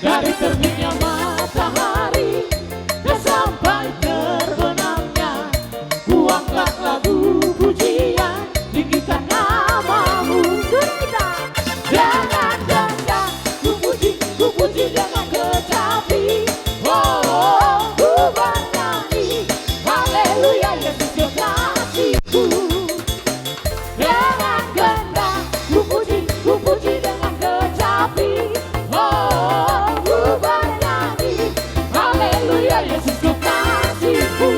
Dari terbitnya matahari dan sampai terbenamnya, ku angkat lagu pujian, tinggikan namamu. Kita jangan genggam, ku puji dengan kecapi. Oh, ku bernyanyi haleluya Yesus kekasihku. Jangan genggam, ku puji dengan kecapi. Oh, ku bernyanyi haleluya Yesus kekasihku.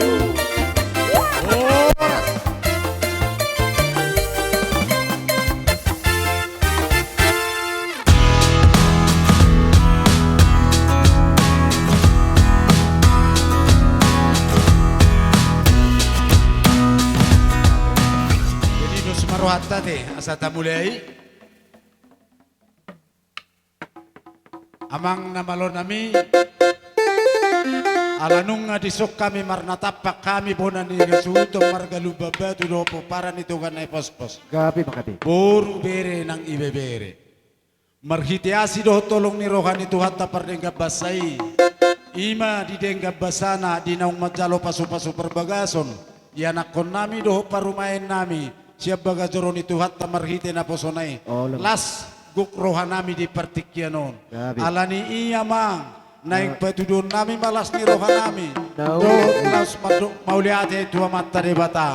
Jadi nus maruhat tadi asata mulai amang namalo nami alanung nga disok kami marnatapak kami bonan ni Yesuto margalubaba tulopo para nito kan ay pospos Gabi makabi. boru bere nang ibebere marhitiasi do tolong ni rohan itu hatta pardengga basai ima di dengga basana di naung majalo pasu-pasu perbagason yanak kon nami do parumain nami siap bagajoron itu hatta marhite na posonai Oh, lemah. las guk rohan nami di partikyanon Gabi. alani iya mang naik patudon nami malas ni rohan nami Daw. do las maduk mauliate tua mata debata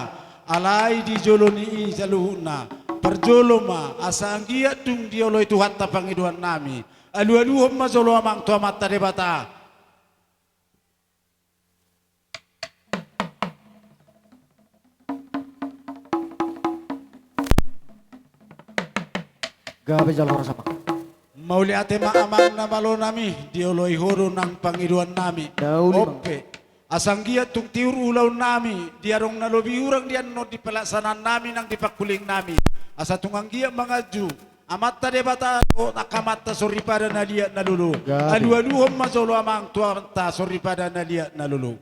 alai di joloni i jaluhuna perjoloma asanggia tung diolo itu hatta pangiduan nami alu-alu homma jolo amang tua mata debata Gabi jalo rasa pak. mauliate maamang na malo nami diolo ihoro ng pangiduan nami Daw limang. ope asanggia tung tiur ulaw nami diarong nalobi urang dian no di pelaksanaan nami nang dipakuling nami asa tunganggia mga Ju amatta debata o nakamata sorry pada nadia nalulu Gabi. alu-alu homma jolo amang tua ta sorry pada nadia nalulu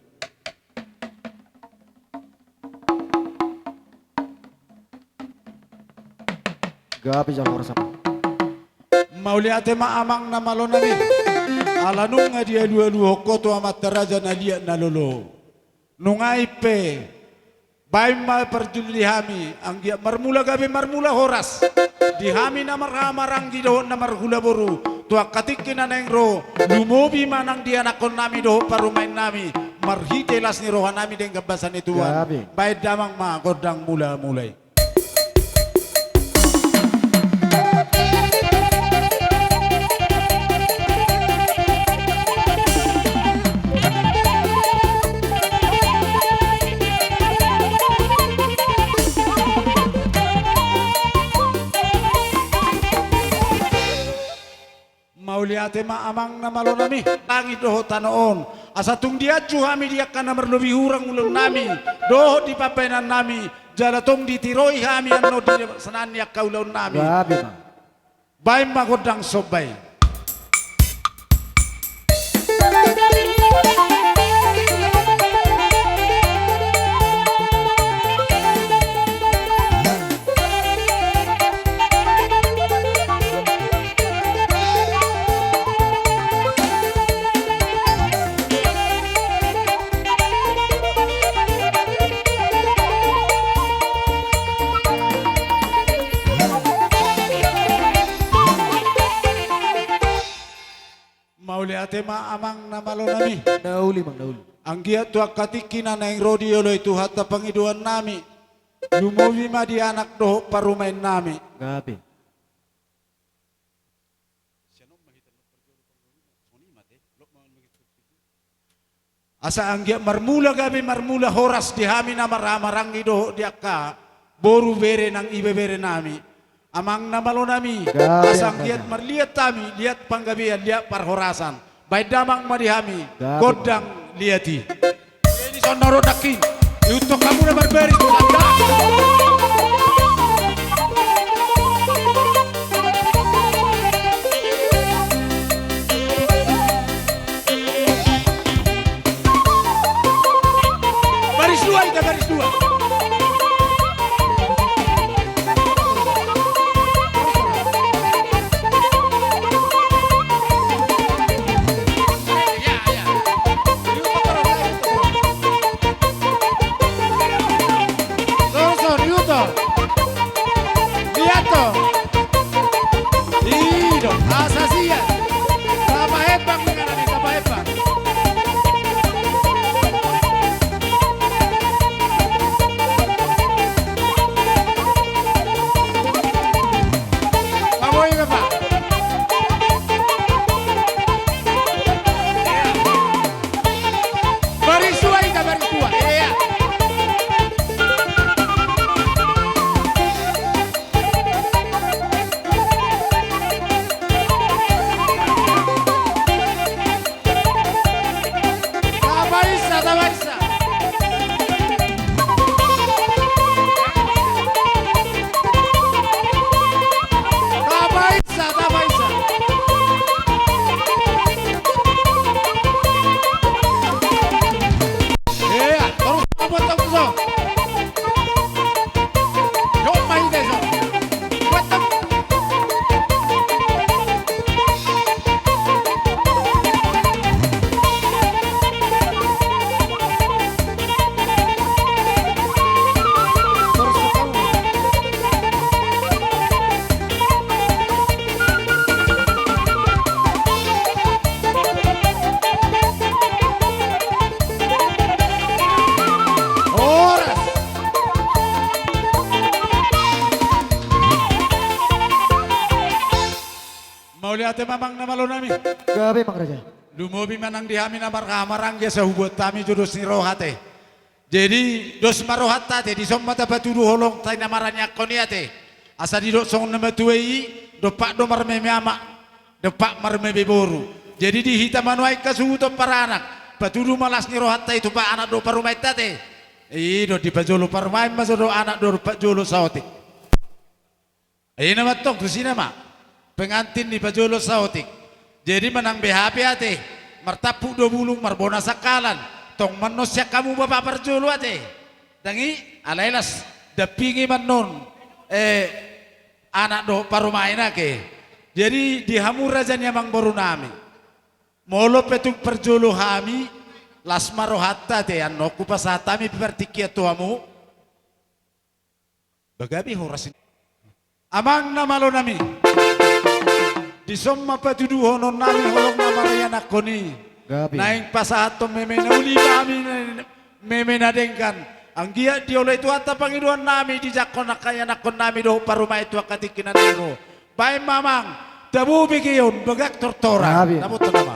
Gabi jalo rasa pak. mauliate maamang na malo nami alanung nga dia dua-dua koto amat teraja na dia nalolo nungai pe baim ma perjuli hami anggia marmula gabi marmula horas di hami na marhamarang gido na marhula boru tua katikin na nengro lumobi manang dia nakon nami doho parumain nami marhite las ni rohan nami deng gabasan ituan Gabi. baik damang ma godang mula mulai. Mauliate maamang na malo nami langit doho tanoon asa tung dia hami dia kana merlebi hurang ulun nami doho di papenan nami jalatong ditiroi hami ano di sanan yak kaulaun nami Gabi mang. bay magodang sobay mauliate maamang na malo nami Daw limang daw. ang giat tua katikina na yung rodiolo itu hatta pangiduan nami lumobi ma di anak doho parumain nami Gabi. asa ang giat marmula gabi marmula horas di hami na maramarangi doho di akka boru bere nang ibebere nami amang namalo nami Gabi asa ang ang giat kanya. marliat tami liat panggabian liat parhorasan bay damang marihami Gabi. godang liati ini sonoro dakin untuk kamu na barberis anda baris dua itu baris dua ate mamang na malo nami. Gabi Mang Raja. Lumobi manang dihami na markamarang ya sa hubot tami judos ni rohate. Jadi dos marohat tate di som mata baturu holong tay namaranya koni ate. Asa di do song nama tuei do pak do marme ama do pak marme beboru. Jadi di hitam manuai kasuto para anak. Baturu malas ni rohat tay tu pak anak do parumai tate. Do di pajolo parumai mas do anak do pak jolo saotik. Nama tok tu sini mak pengantin di pajolo saotik. Jadi menang BHP ate martapu do bulung marbona sakalan tong manusia kamu bapak perjolo ate dangi alailas dapingi manon anak do parumaina ke jadi di hamu raja nyamang baru nami molo petung perjolo hami lasmaro hatta te anno kupasatami pertikia tuamu bagabi horasin amang namalo nami di somma patudu honon nami holong namanya nakoni Gabi. naing pasahato memena uli kami memena dengkan anggia di oleh itu ata pangiduan nami di jakon kaya nakon nami do paruma itu akatikinan ero bae mamang dabu bigiyon bagak tortora Gabi. namo nama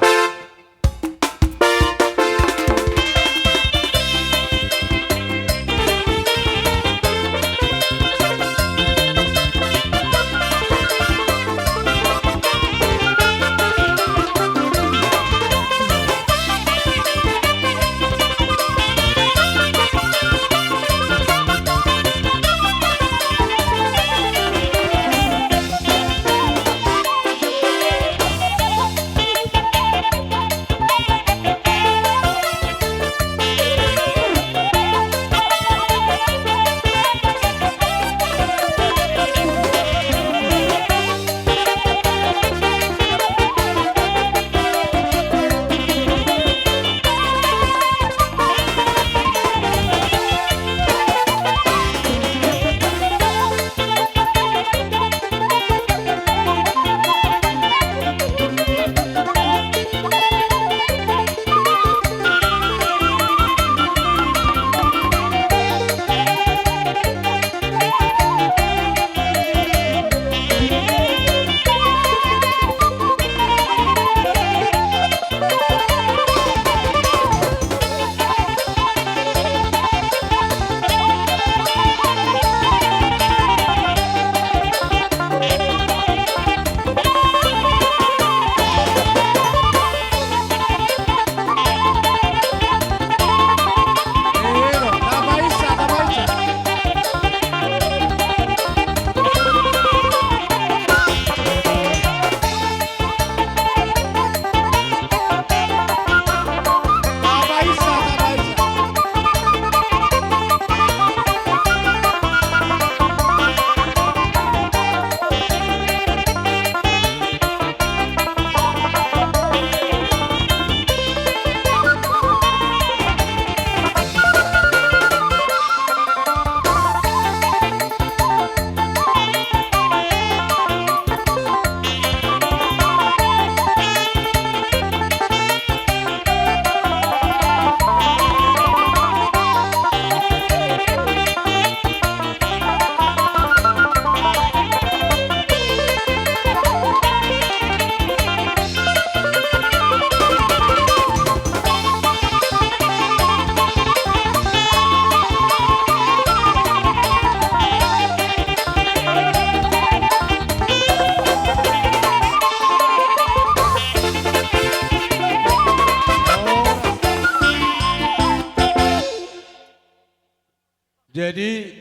Jadi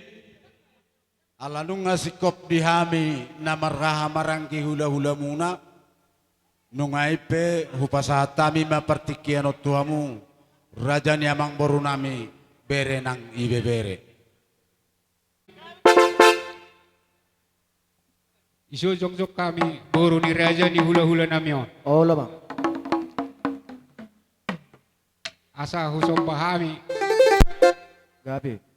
alanung ngasikop dihami namarraha marangki hula-hula muna nungaipe hupasatami mapartikian tuamu raja niamang boru nami bere nang ibe bere. Isu jongjok kami boru ni raja ni hula-hula namion. Oh lah Bang. Asa husom pahami Gabi.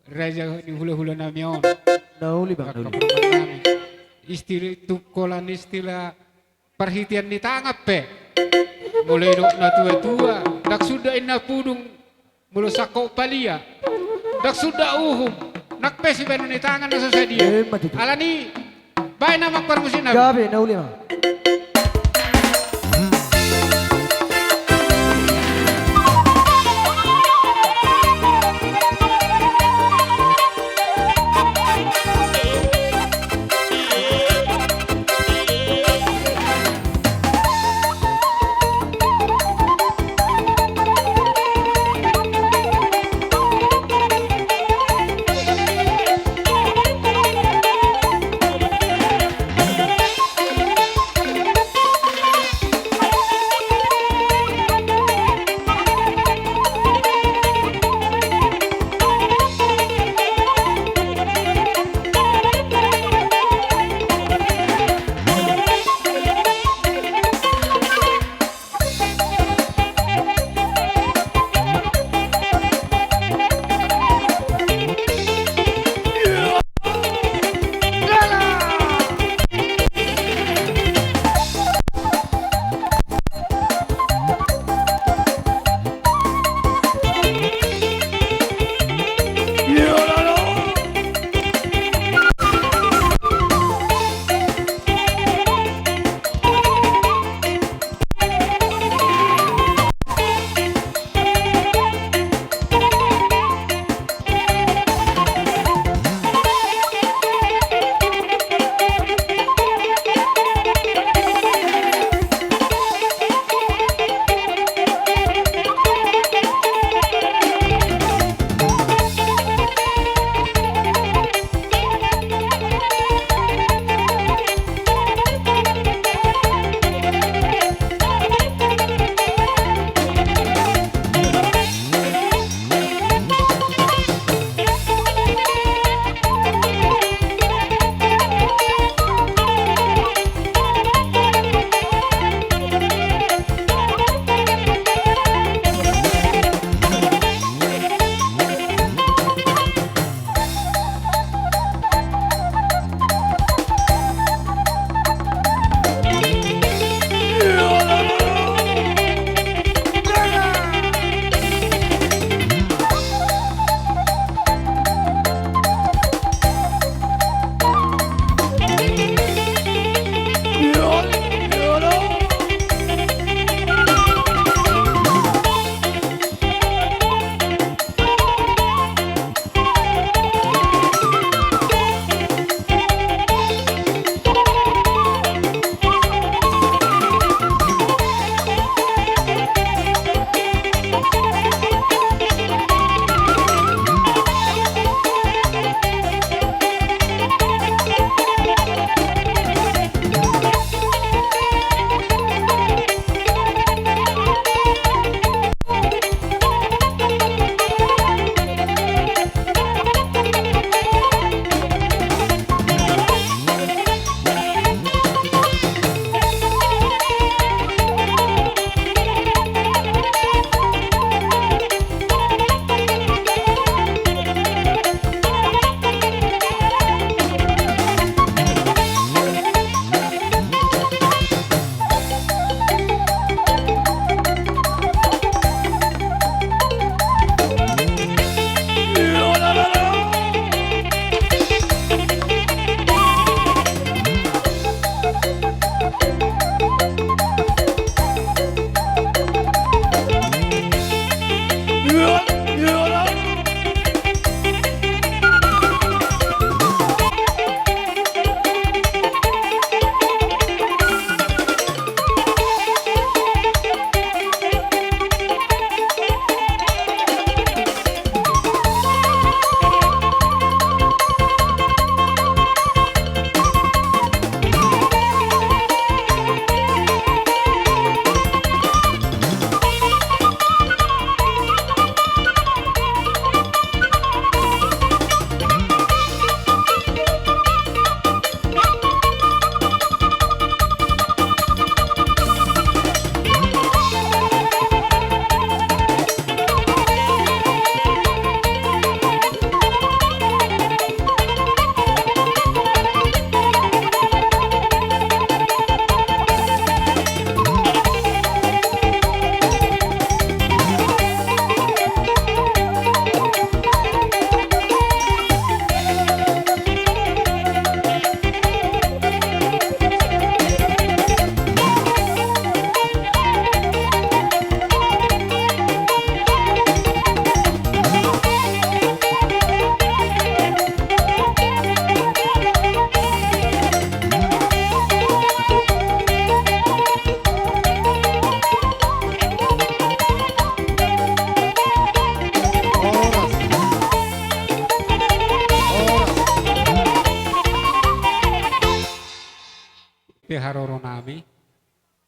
raja ni hula-hula namion. Nauli Bang, nauli. Istilah tukolan istilah perhitian di tangap pe. Mulai dok na tua-tua, dak sudah ina pudung mulu sakau palia. Dak sudah uhum, nak pesi benu ni tangan na sasadia. Mati tu. Alani Baik nama permusik nabi. Gabe na uli mang.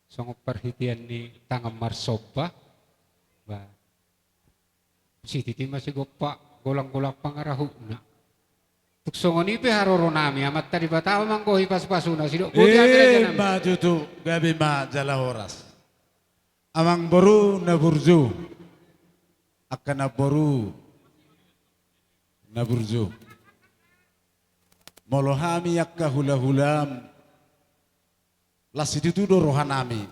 Song perhitian ni tangan marsoba. Ba. Si titi masih gopak golang-golang pangarahu na. Tuksongon ipe haroro nami amat tadi batawa mangko hipas-pasuna sidok buti aja nami. Ma tutu gabi ma jala horas. Amang boru na burju. Akan na boru na burju. Molohami yakka hula-hulam. Lasitu do rohanami.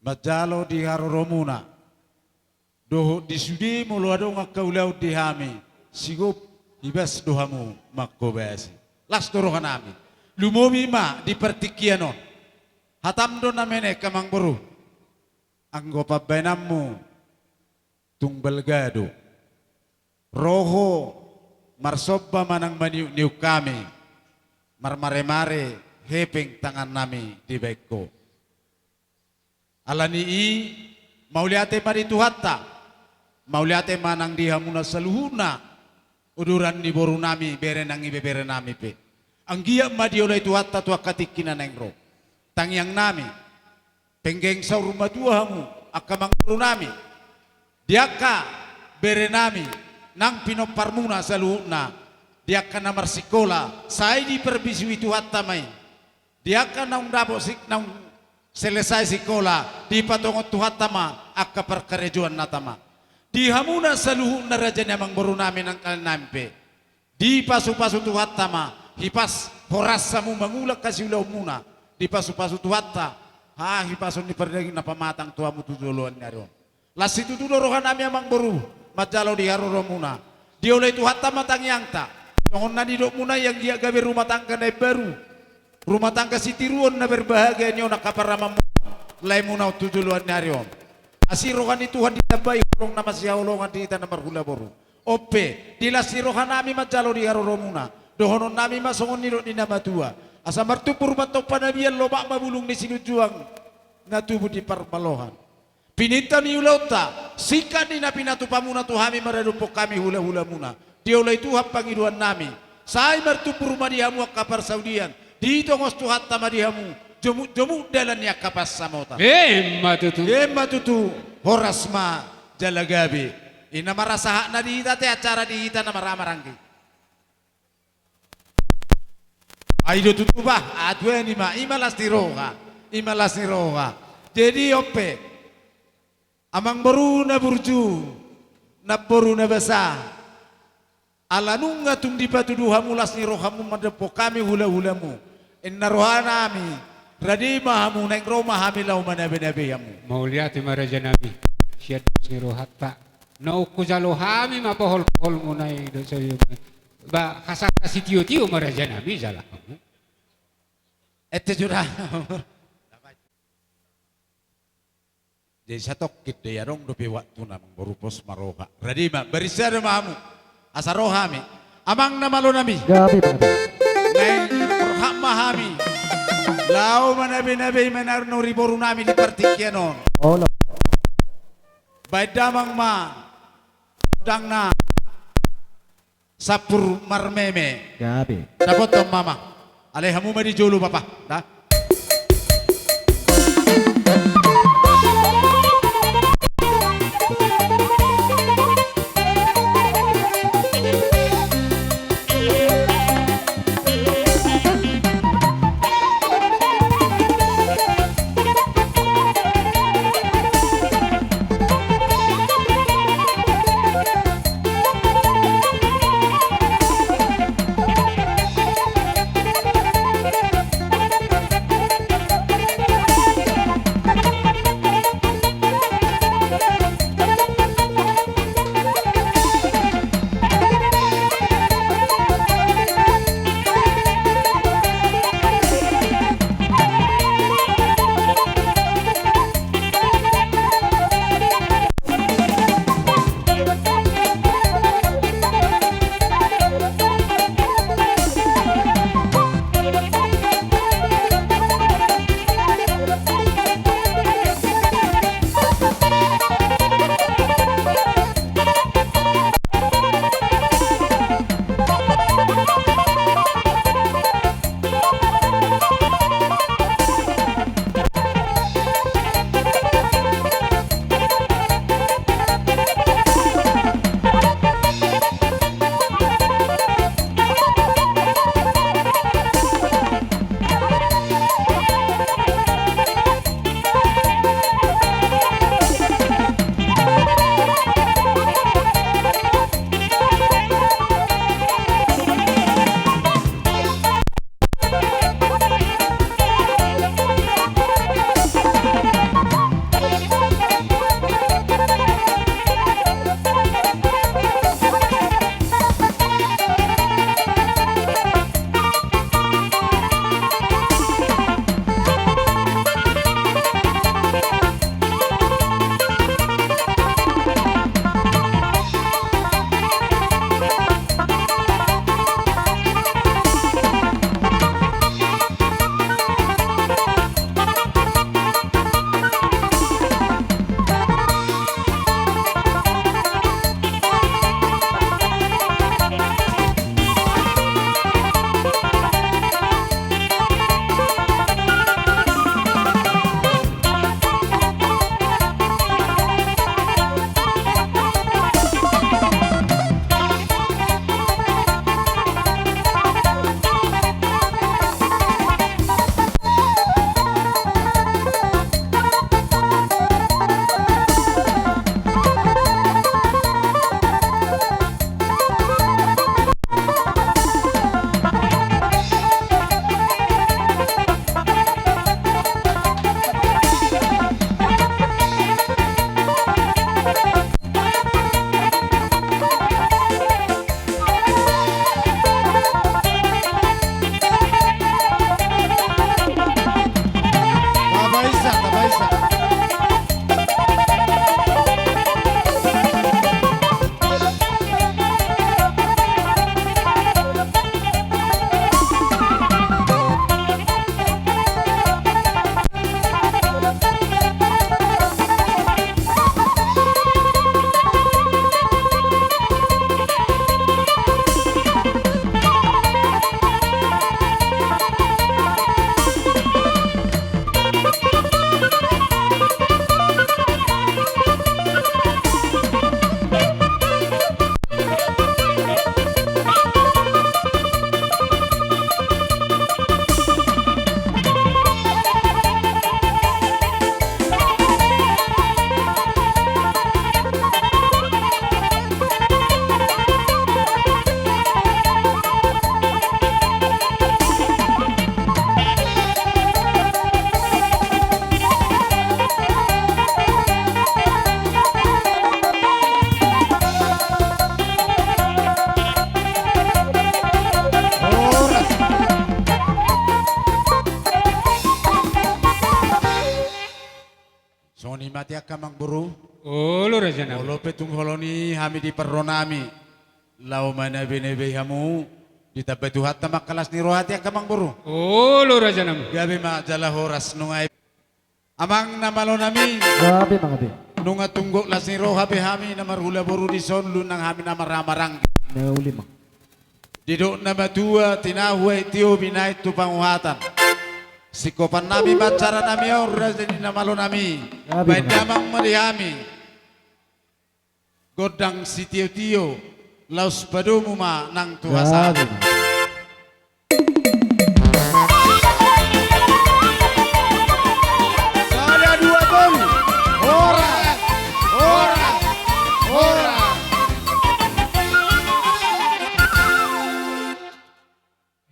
Majalo di haroromuna. Doho disudi molo ado ngakaulau dihami. Sigop ibas dohamu makko basi. Las do rohanami. Lumomi ma di pertikianon. Hatam do namene kamang boru. Anggo pabainammu tunggal gado. Roho marsobba manang maniu-niu kami. Marmare-mare hepeng tangan nami di baikko. Alani i mauliate maritu hatta. Mauliate manang dihamuna seluhuna. Uduran ni boru nami berenang ibe berenami pe. Anggia madiola itu hatta tua katikina nengro. Tangyang nami. Penggeng sa rumah tuahamu akamang boru nami. Diaka berenami nang pinoparmuna seluhuna. Diaka namar sikola. Saya di perbisi itu hatta main. Diaka nang dabo sik nang selesai sikola di patongot tuhatama akka perkerejuan natama. Di hamuna saluhu naraja namang boru namin ang kalinampe. Di pasu-pasu tuhatama hipas horasamu mangulak kasi ulaw muna. Di pasu-pasu tuhatta hipasun di perdaging na pamatang tuamu tuduluan nga ron. Lasitu tudorohan namin amang boru majalaw di haruro muna. Di ulay tuhatta matang yangta. Nongon na didok muna yang dia gabi rumah tangga na baru. Rumah tangga si tiruan na berbahagia nyo nakaparamam lay muna tuduluan nga ron. Asirohan ni Tuhan ditabay hulong na masihulongan di ita na marhula boru. Ope, dilasirohan nami majalo di haruro muna. Dohonon nami masongon niro ni namatua. Asa martupur matok panabian lobak mabulung ni sinujuang na tubuh di parmalohan. Pinita ni ulauta, sikan ni napinatu pamuna tuhami maradupok kami hula-hula muna. Diolay Tuhan pangiduan nami. Say martupur madihamu akapar Saudian. Dito ngos Tuhan tamadihamu. Jomuk dalan ya kapas samota. Matutu horas ma jalagabi. Ina marasa na di ita te acara di ita na maramaranggi. Aido tutubah adwe ni ma imalas tiroga. Jadi ope amang baru na burju na boru na basa. Alanunga tung di patuduhamu las ni rohamu madepo kami hula-hulamu. Inna rohanami. Radi mahamu neng roma hamilau manabe-nabe yamu. Mauliati maraja nabi. Syed siro hatta. Nau kujalo hami mapohol-pohol munai do sayo. Ba kasaka si tio-tio maraja nabi jala. Ete jura. Jadi satok kit ya dong dope waktu namang borupos maroha. Radi ma berisar mahamu. Asa rohami. Amang namalo nami. Gabi Pak Gabi. Neng roham mahami. Lau manabi-nabi menarno riboru nami di partikianon. Oh lo. Baik damang ma dang na sapur marmeme. Gabi. Dapat tom mama. Alehamu madi jolu papa. Dah. Soni mati akamang buru. Olo raja nami. Olo petung holoni hami di perronami. Lau mana bene-bene hamu. Dita betuhat tamak kelas ni rohati akamang buru. Olo raja nami. Gabi ma jala horas nungai. Amang namalo nami. Gabi mga be. Nunga tunggok las ni roha hami namar hula boru di son lunang hami namar ramarang. Nauli mang. Didok nama tua tinahuai tio binai tu panguhatan. Sikopan nami bacara nami aura jadi namalo nami. Gabi, Bandamang marihami. Godang si tio-tio. Laus padumu ma nang tuasa. Gabi mga. Ada dua tol. Ora. Ora. Ora.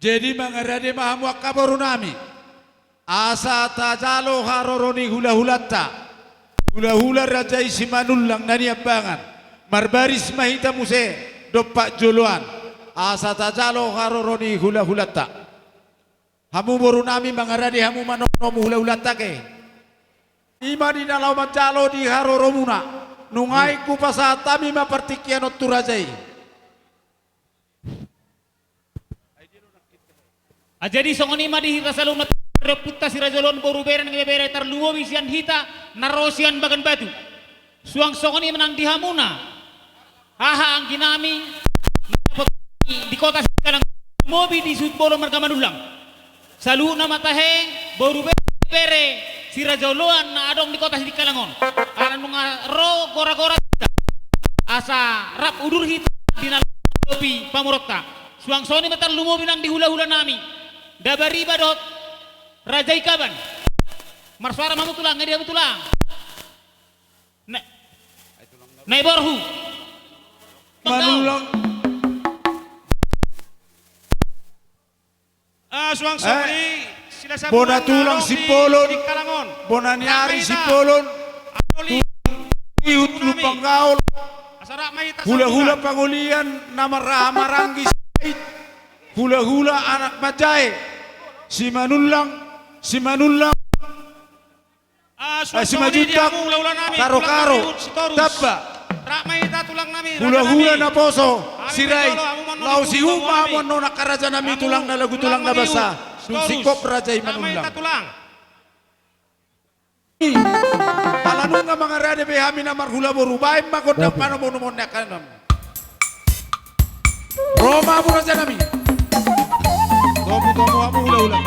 Jadi mangarade mahamu akabaru nami. Asa tajalo haroroni hula-hulatta. Hula-hula raja isimanullang nani abangan. Marbaris mahita muse dopak joluan. Asa tajalo haroroni hula-hulatta. Hamu boru nami mangarade hamu manonomu hula-hulatta ke. Ima di dalam majalo di haroromuna. Nungai ku pasatami mapartikianot turajai. Jadi songoni madi rasalun reputasi rajolon boru beren ngebere tarluo wisian hita narosian bagan batu. Suang songoni menang di Hamuna. Haha angkinami di kota sekarang mobi di Sudbolo marga Manulang. Salu nama taheng boru bere si rajoloan na adong di kota Sidikalangon. Aran nunga ro gora-gora asa rap udur hita di nalobi pamurokta. Suang songoni metar lumo binang di hula-hula nami. Dabari badot Raja Ikaban Marswara mamu tulang ngedi tulang Nai borhu Manulang. Suang songoni sila sa Bona tulang si Polon. di Kalangon Bonaniari si Polon. Ihut lupang gaul. asara mahita Hula-hula pangulian nama Ramaranggi Said. Hula-hula anak Majai. Si Manulang. Si Majutak. Karo-karo. Tabba. rak mahita tulang nami Hula-hula na poso. Si Rai. Lau si Huma mo no nakaraja nami tulang na lagu tulang na basa. Dun si Kop Rajay Manulang. tulang Alanong nga mga rade behami na marhula boru. Bahay magodang manomonomon na kanam. Roma mo raja nami. Tomo amu hula-hula.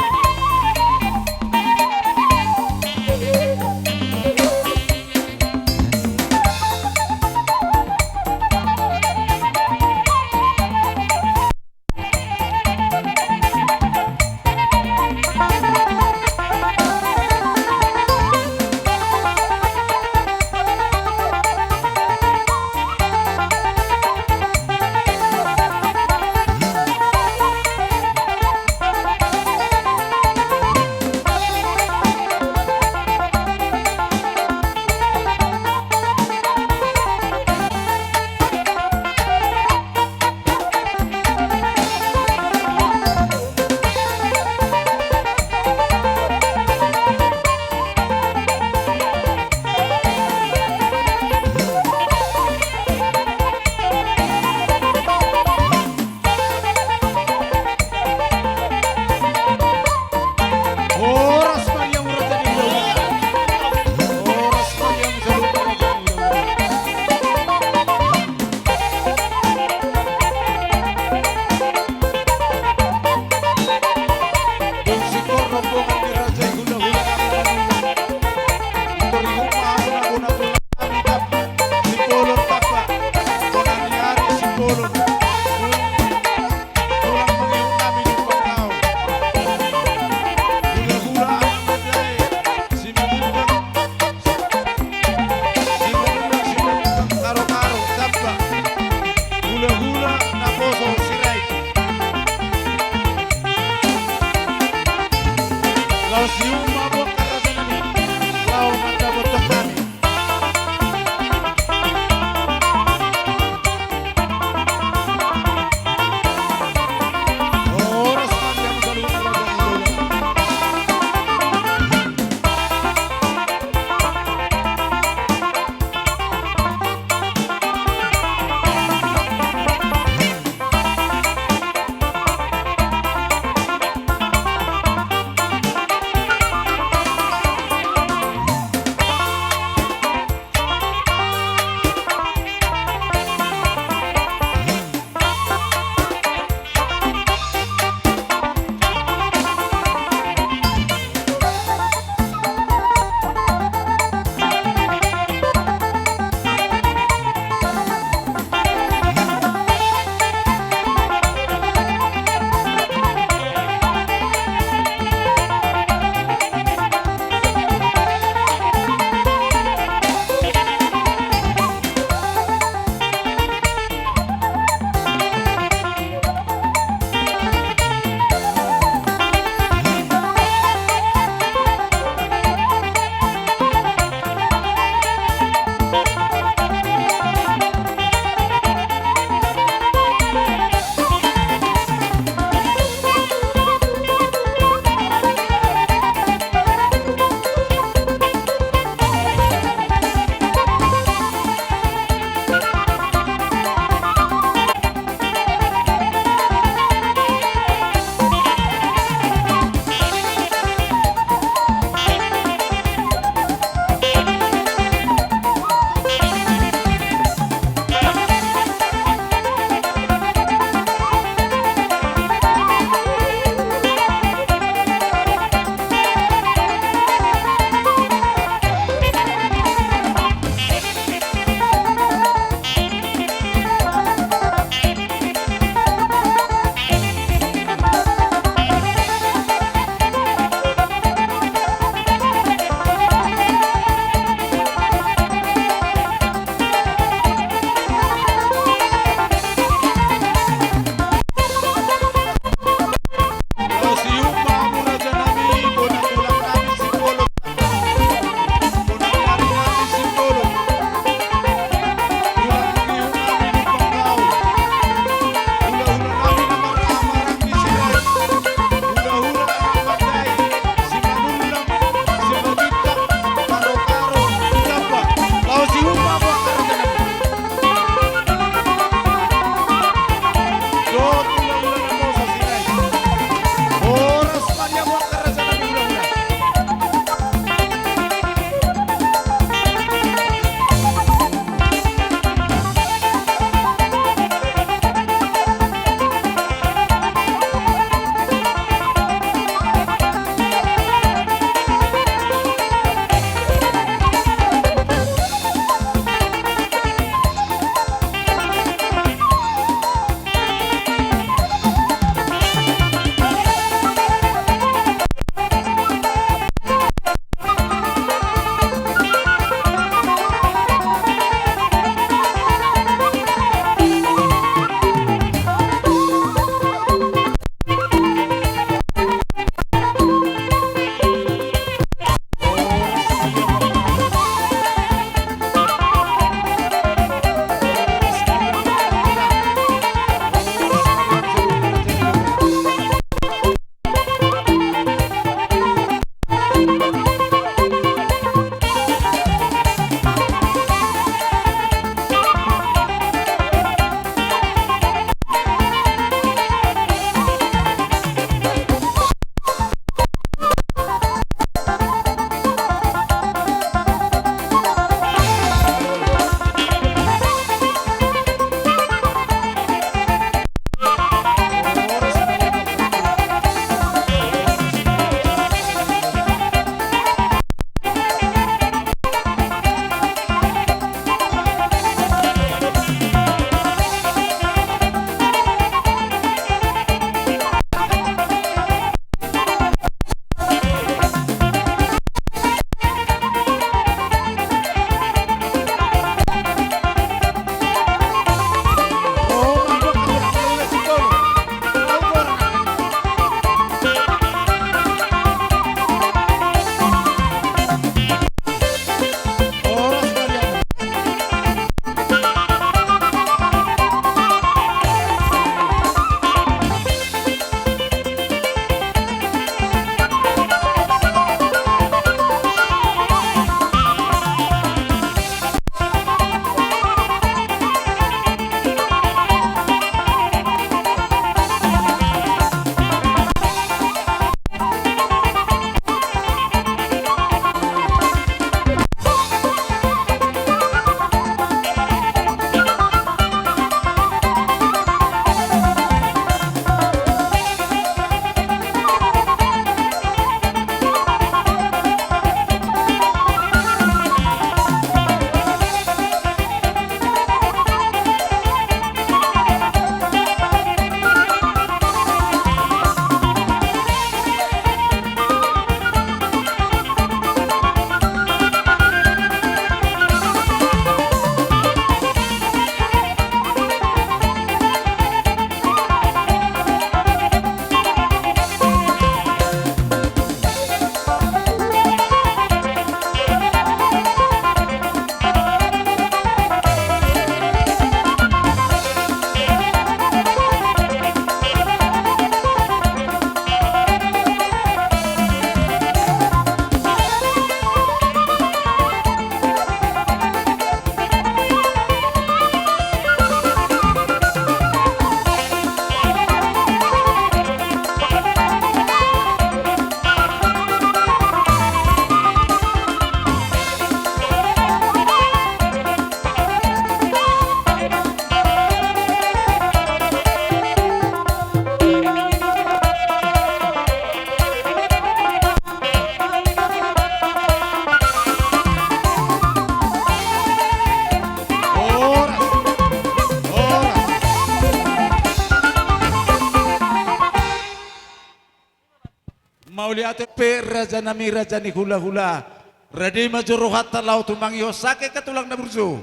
mauliate pe raja nami raja ni hula-hula. Radi majuruhat talau tumangi hosake katulang na bursu.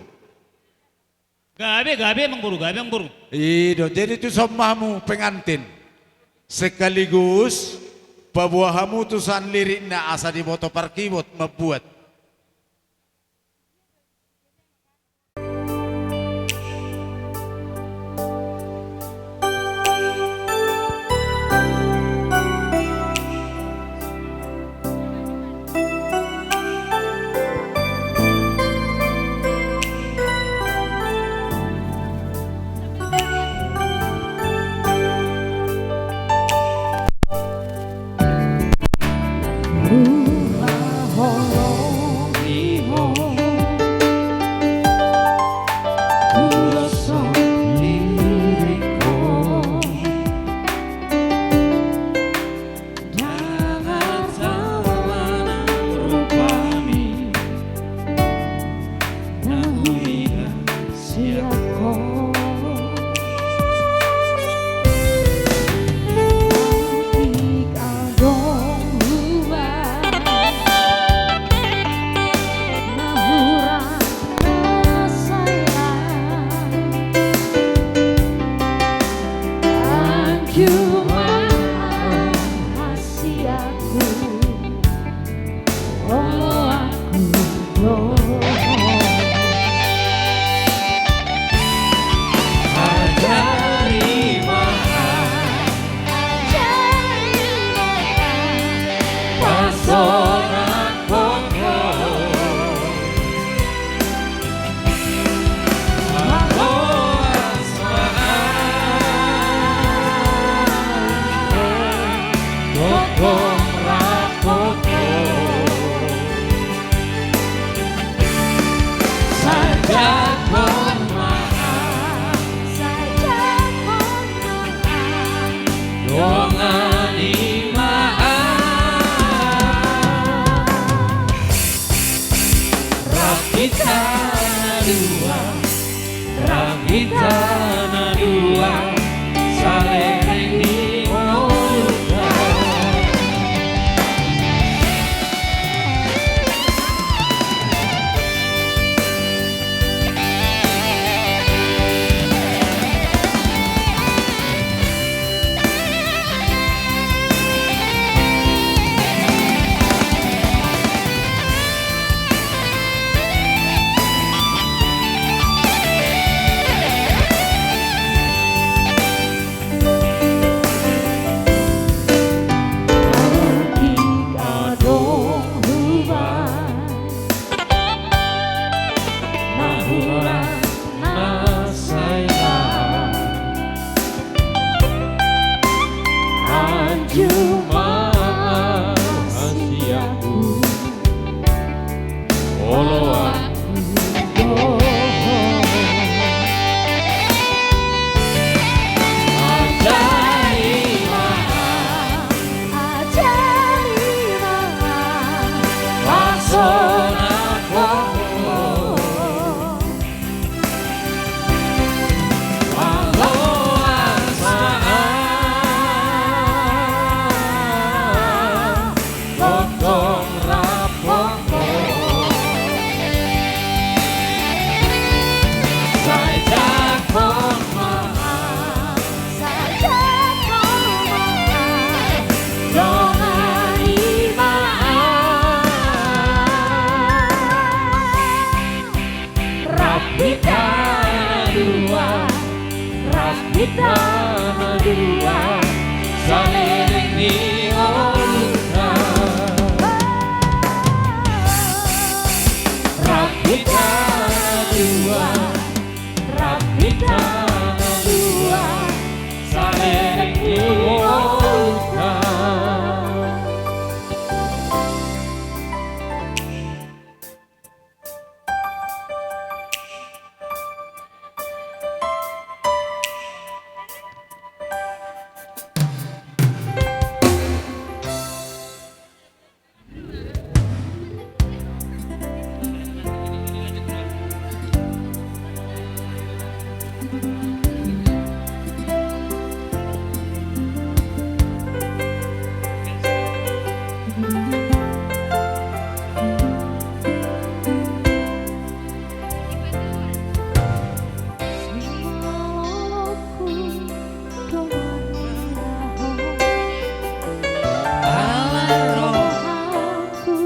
Gabe Mang Guru, gabe Mang Guru. Ido, jadi itu somamu pengantin. Sekaligus pabuahamu tusan lirik na asa di boto parkibot membuat.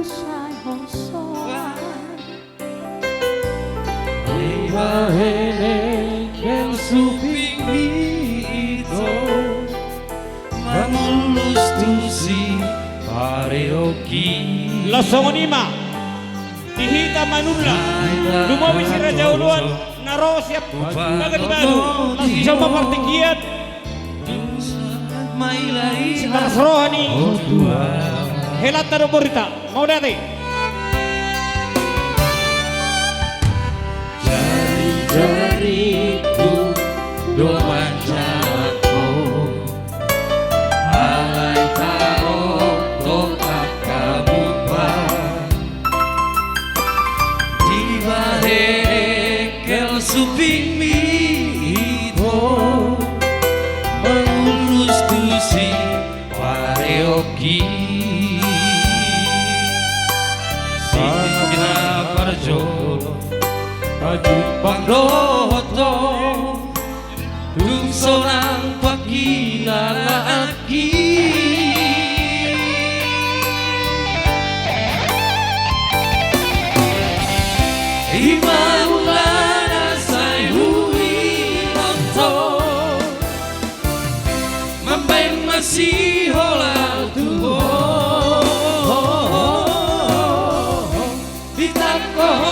sai ho so Bahene yang suping itu mangulus tusi pareoki Lasongonima dihita manulla lumawi si Raja Uluan naro siap bagan baru masih coba partikiat si Paras Rohani helat taro borita mau dati jari-jariku doa jatuh alai taruh doa kabupa di bahekel suping mito mengurus tusi pareoki sikina parjo Ajupang doto Tung seorang pakilalaki Imaulana say hui noto Mambay masih hola tuho Ditako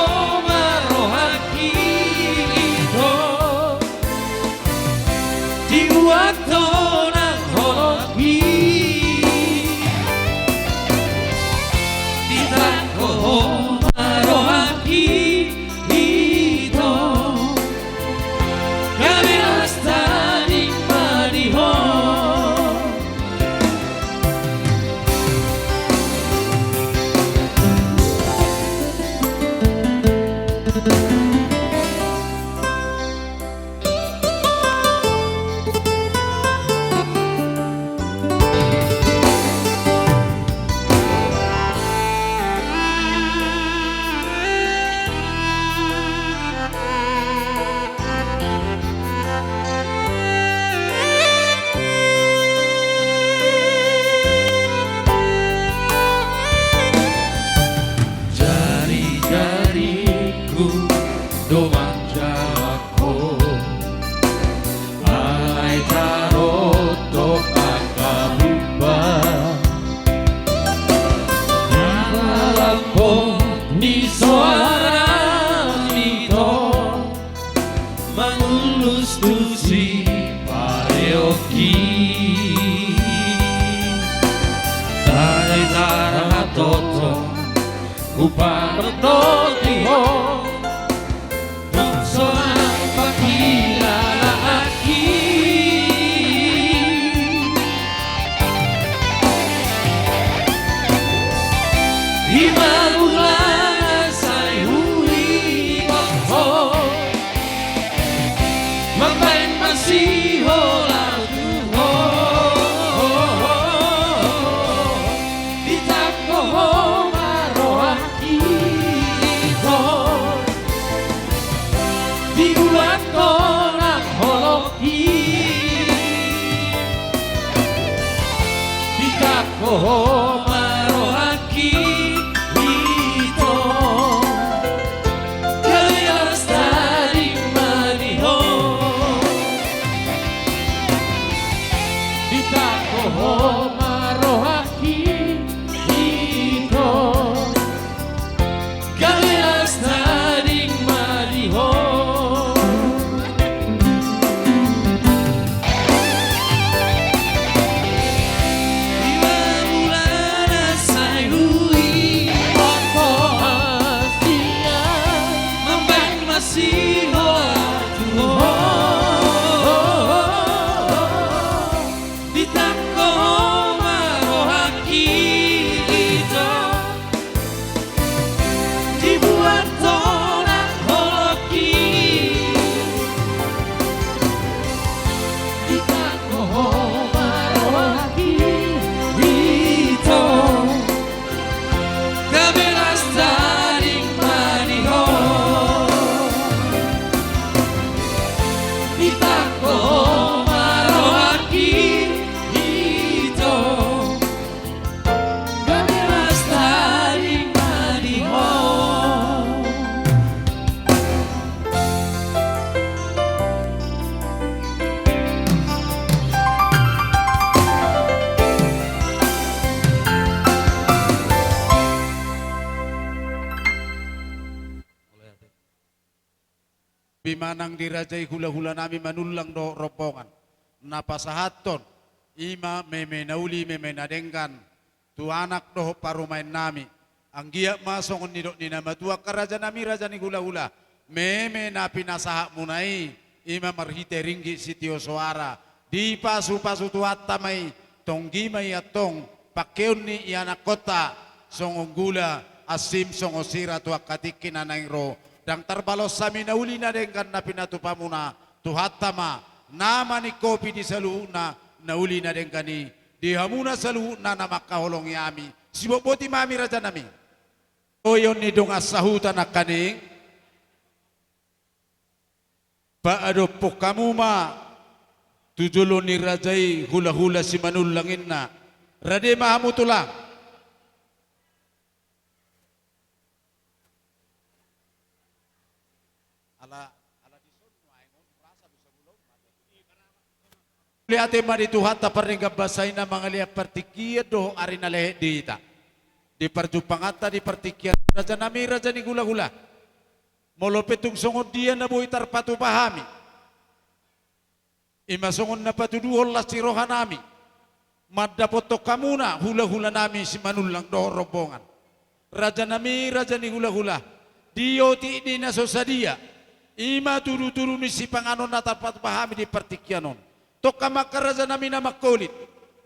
Gamelas taring Bimanang dirajay hula-hula nami manulang do ropongan. Napasahaton, ima meme nauli meme nadengkan. Tu anak do parumain nami. Anggia masongon nidok ni nama tua karaja nami raja ni hula-hula. Meme na pinasahak munai. Ima marhite ringgi sitio suara. Di pasu-pasu tuat tamay. Tonggi may atong. Pakeon ni iyanak kota. Songong gula. Asim songo sira tuak katikin anang ro. Dang terbalos sami nauli na dengkan na pinatupamuna tuhatama nama ni kopi di saluhuna nauli na dengkan ni dihamuna saluhuna na makaholong yami siboboti mami raja nami oyon ni dong asahutan na kaning paado po kamuma tujulo ni rajay hula-hula si manulangin na rade mahamutulang. Lihat ma dito hata pareng basay na mga liya partikiya do ari na lehe dita. Di parjupangata di partikiya raja nami raja ni gula-gula. Molopetong songod dia na buhay tarpatu pahami. Imasongon na patuduhol la sirohan nami. Madapoto kamuna hula-hula nami si manulang do rombongan. Raja nami raja ni gula-gula. Dioti di nasosadia. Ima turu-turu ni si panganon na tarpatu pahami di partikianon. Toka makaraja nami na makulit.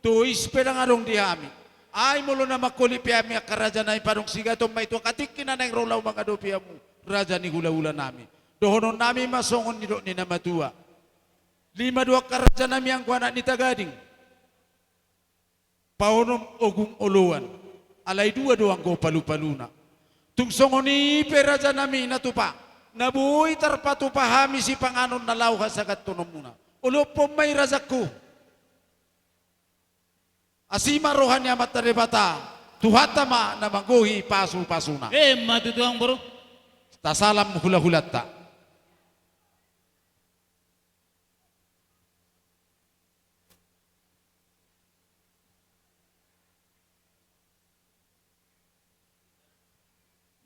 Tu ispeda ngadong dihami. Ay mulo na makulit piyami akaraja na ipadong sigatong may ito katikin na nang rolaw mga dopiamu. Raja ni hula-hula nami. Dohonon nami masongon ni do ni namatua. 5-2 karaja nami ang kuana ni tagading. Paunom ogong uluan. Alay 2-2 ang go palu-paluna. Tungsongon ni peraja nami natupa. Nabuhay tarpatupahami si panganon na lauha sa katunom muna. Ulo po may razakku. Asima rohani amat tarebata. Tuhatama na mangguhi pasu-pasuna. Matutuang bro. Tasalam hula-hulat ta.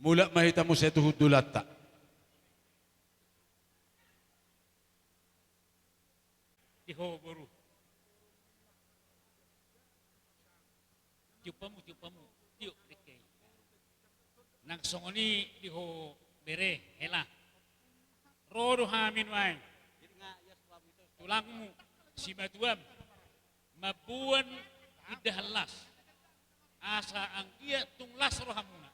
Mula mahita mo sa tuhudulat ta. Iho boru. Tiupamu, tiup deke. Nang songoni diho bere hela. Rodo hamin wae. Tulangmu si matuam. Mabuan idahalas. Asa ang iya tunglas rohamuna.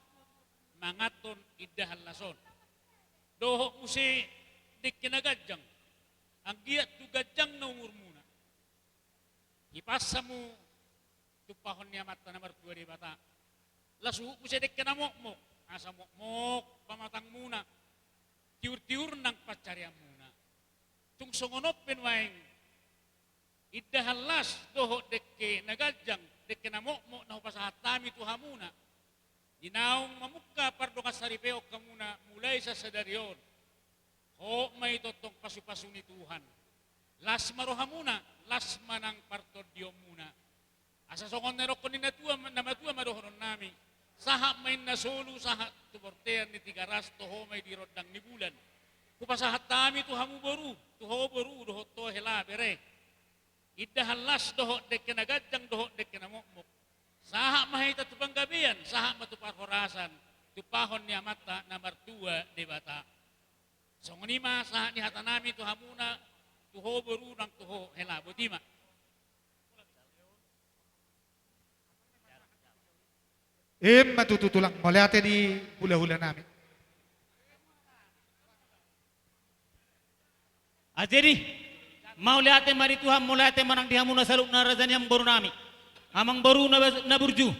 Mangaton idahalason. Doho musi dikinagajang. Ang giat tu gajang na umur muna. Ipasa mo tupahon niya mata na martua di bata. Lasu mo siya dek ka na mokmok. Asa mokmok pamatang muna. Tiur-tiur ng pacarya muna. Tung songonop penwaing. Idahalas doho dek nagajang. Dek na mokmok na upasahatami tuha muna. Ginaong mamuka pardo kasaripeok ka muna mulai sa sadaryon. Ho may totong pasu-pasu ni Tuhan. Las maroha muna, las manang partodyo muna. Asa songon nerokon ni natua madohonon nami. Saha may nasolo saha tubortean ni tigaras toho may dirodang ni bulan. Kupasahat tami tuhamu boru, tuho boru doho to hela bere. Idahalas doho dek nagadang doho dek namokmok. Saha mahita tupang gabian, saha matupar horasan. Tupahon niya mata na martua de bata. So ngunima sa ni hatanami to hamuna tuho boru ng tuho hela butima. Matututulang mula ate di hula-hula namin. Ajeri mau lihat mari Tuhan mulai manang dihamuna saluk na razan yang baru nami. Amang baru na burju.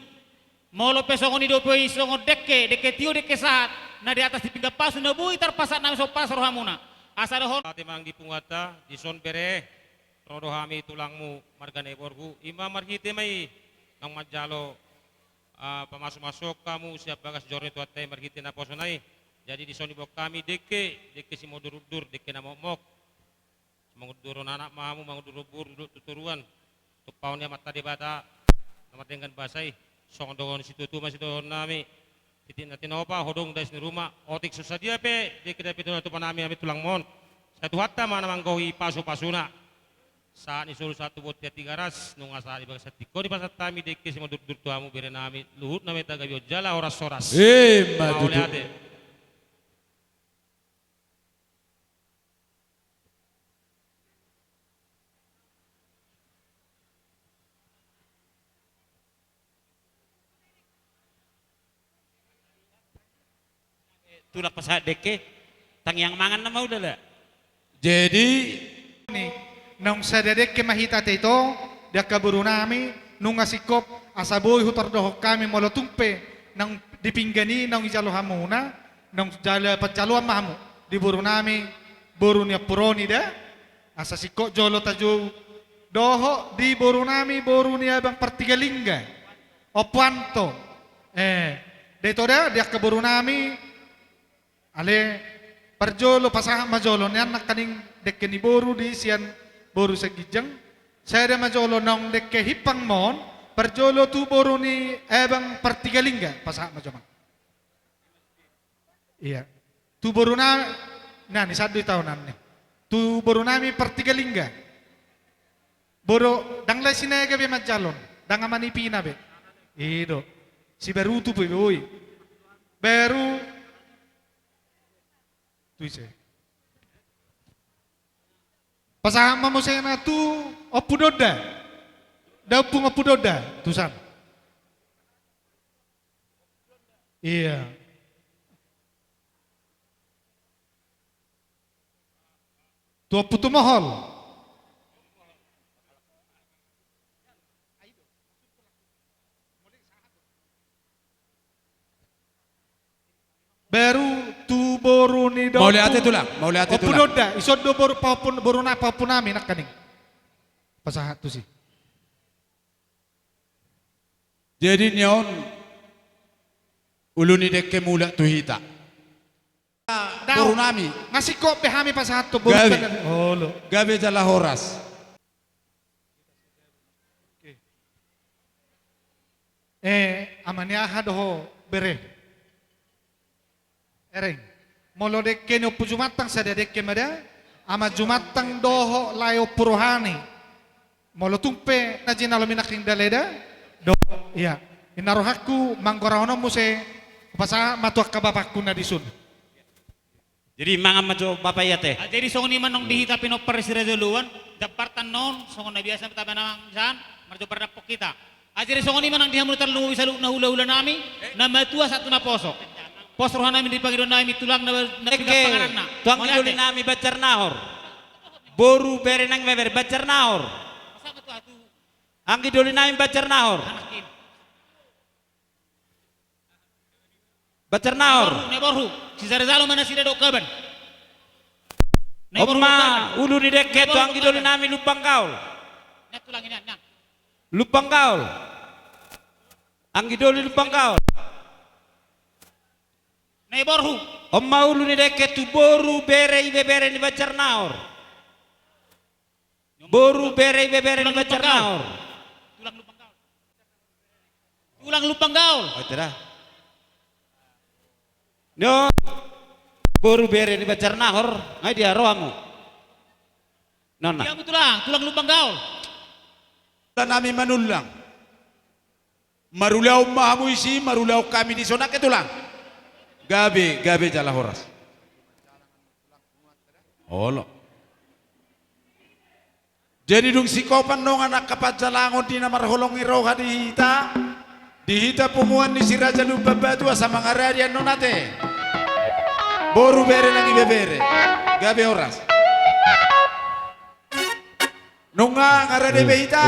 Mau lo pesongoni do poi songo deke tio deke saat. Na di atas di pinggir pasu na bui terpasat nami so pasar hamuna. Asal hon. Timang di pungata di son bere rodo hami tulangmu margane borgu ima margite mai nang majalo pamasuk-masuk kamu siap bagas jorne tuatai margite na posonai jadi di soni bok kami deke si modur-dur deke na momok manguduro anak mamu manguduro bur tuturuan tupaunnya mata di bata nama dengan basai song dongon situ tu masih dongon nami titin natin opa hodong dari rumah otik susah dia pe dia kita pitu tu panami ami tulang mon Satu hatta mana manggawi pasu-pasuna. Saat isul satu bot tiga ras nunga saat ibang satiko di pasat tami deke si madur tuamu bere nami luhut nami tagabio jala oras soras. Matutu. Maule ate. Tulak pasat deke tang yang mangan na mau dala. Jadi Ni, nung sa dedek ke mahita ito, dia kaburu nami, nung asikop, asaboy hutar dohok kami molotumpe, nang dipinggani, nang ijalo hamuna, nang jala patjalo mamu, di buru nami, buru niya puroni da, asa sikop jolo tajo, doho di buru nami, buru niya bang partigalingga, opuanto, dito da, dia kaburu nami, ale, parjolo pasah majolo niyan nakaning dekke ni boru di sian boru sa gijang saya ada majolo nong dekke hipang mon parjolo tu boru ni ebang partigalingga pasah majoma iya tu boru na ni sadu tahunan ni tu boru nami partigalingga boru dang la sinaga be majalon dang amani pina be ido si beru tu boy beru tu ise pasama mo saya na tu opudoda dapung opudoda tusan iya tu oputu mohol baru tu boru ni do mau lihat tulang, mau lihat tulang. opudoda isod do boru papun boru na papun nami nak kaning pasahat tu sih. Jadi nyon uluni dekke mula tuhita. Boru nami, Ngasih kok behami pasahat tu boru Gabi. kanan. Oh lo. gabe jala horas. Amanya doho bere. Ereng. Molo dekke no pujumatang sa dekke mada. Ama jumatang doho layo puruhani. Molo tumpe na jinalo minaking daleda. Do iya. Inarohaku manggorahono mo se pasa matuak ka bapakku na disun. Jadi mangan majo bapayate. Jadi songon iman nong dihita pinoper si rezoluan, dapartan non songon na biasa taba nang san, marjo perdapok kita. Jadi songon iman nang dihamul terlalu bisa na hula-hula nami, na matua satu na poso. Posrohan namin di pagidon namin tulang na Deke, panganan na. tuang iduli nami bacar nahor. Boru bere nang beber bacar nahor. Kasama tu atu Ang iduli nami bacar nahor. anakin. Bacar nahor. Neborhu, si Zarzalo mana si Dadok Kaban. Oma ulu ni deke tuang iduli nami lupang kaul. Nak tulangin nak. Lupang kaul. Ang iduli lupang kaul. Neborhu, Oma ulu ni deke tu boru bere ibe bere ni bacar nahor. Boru bere ibe bere ni bacar nahor. tulang lupang gaul. Tulang lupang gaul. Oh tidak. No. Boru bere ni bacar nahor. Ngai dia rohamu. Nona. Dia tulang lupang gaul. Dan nami manulang. Marulaw mahamu isi, marulaw kami di sonak ke tulang. Gabe jala horas. Olo. Jadi dung sikopan nong anak kapat jalangon di namar holong iroha dihita pumuan ni si raja lupa batu sama ngaradian nonate. Boru bere nangi bebere. Gabe horas. Nunga ngarade behita.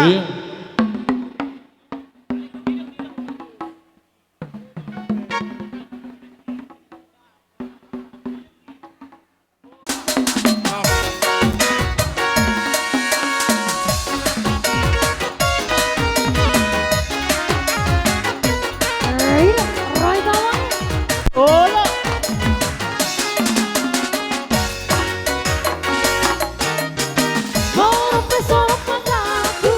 Right away. Hola. Mau pesok padaku,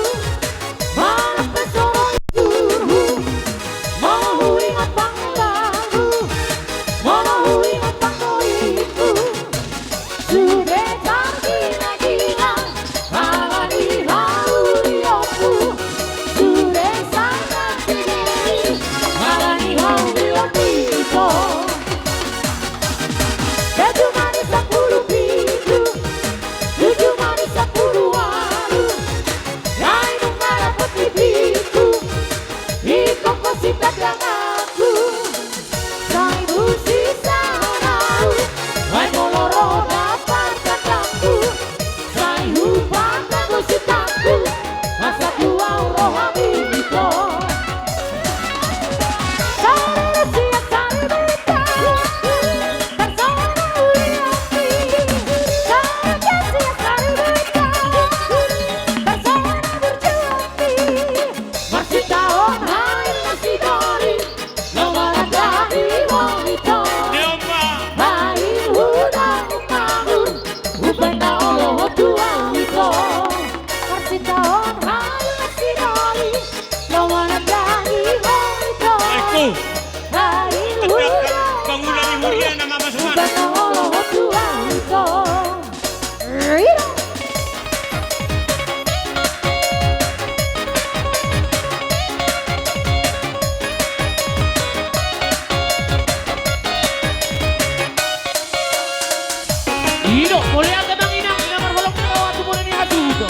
Ido, boleh agak nang inang marholong ko at muna ni Hasudo.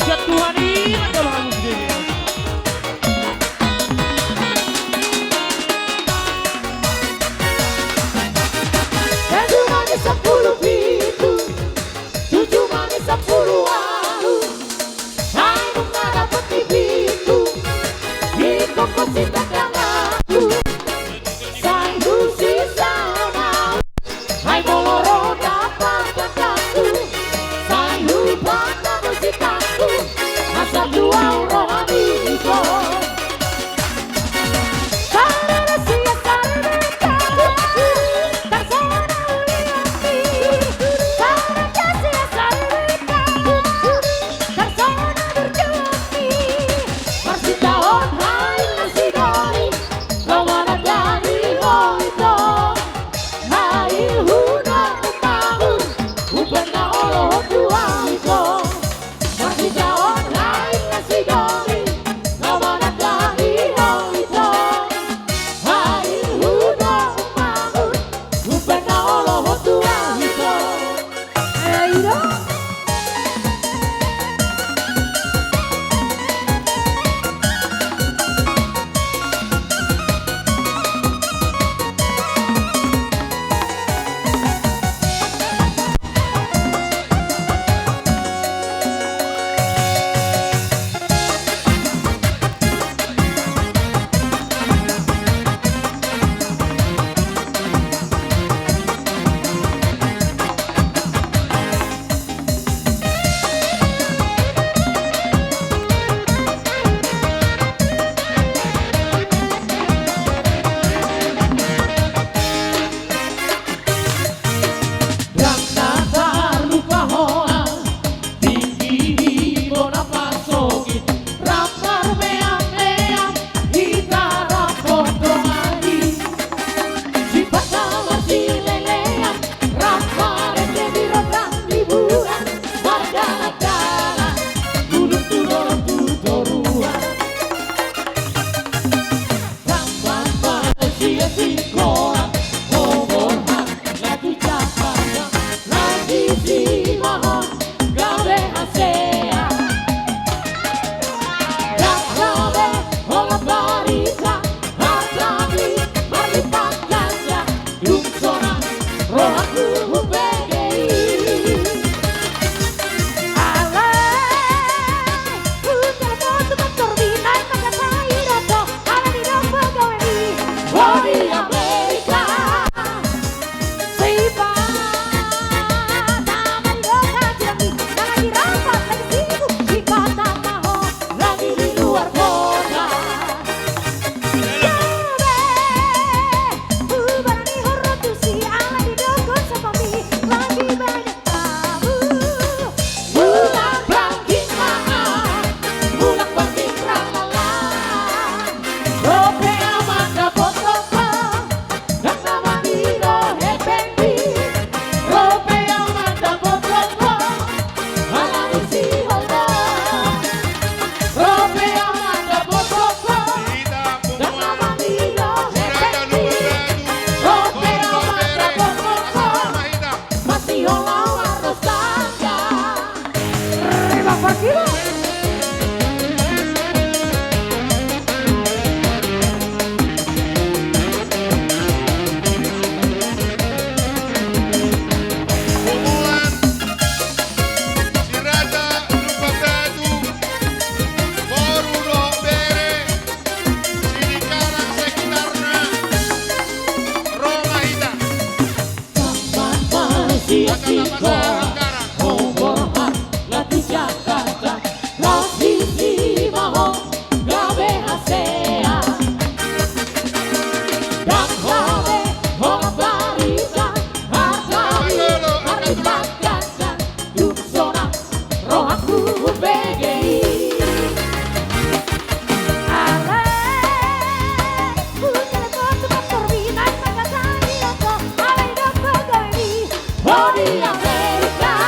Siya Tuhan ini adalah kamu sendiri. Keju manis 10 pintu, cucu manis 10 walu. Hai nggak dapet di pintu, di komposit yang lalu. Saya sisa mau, hai moloro dapat kataku. Saya lupa musik aku, masa dua rohani itu. Karena sia-sia America.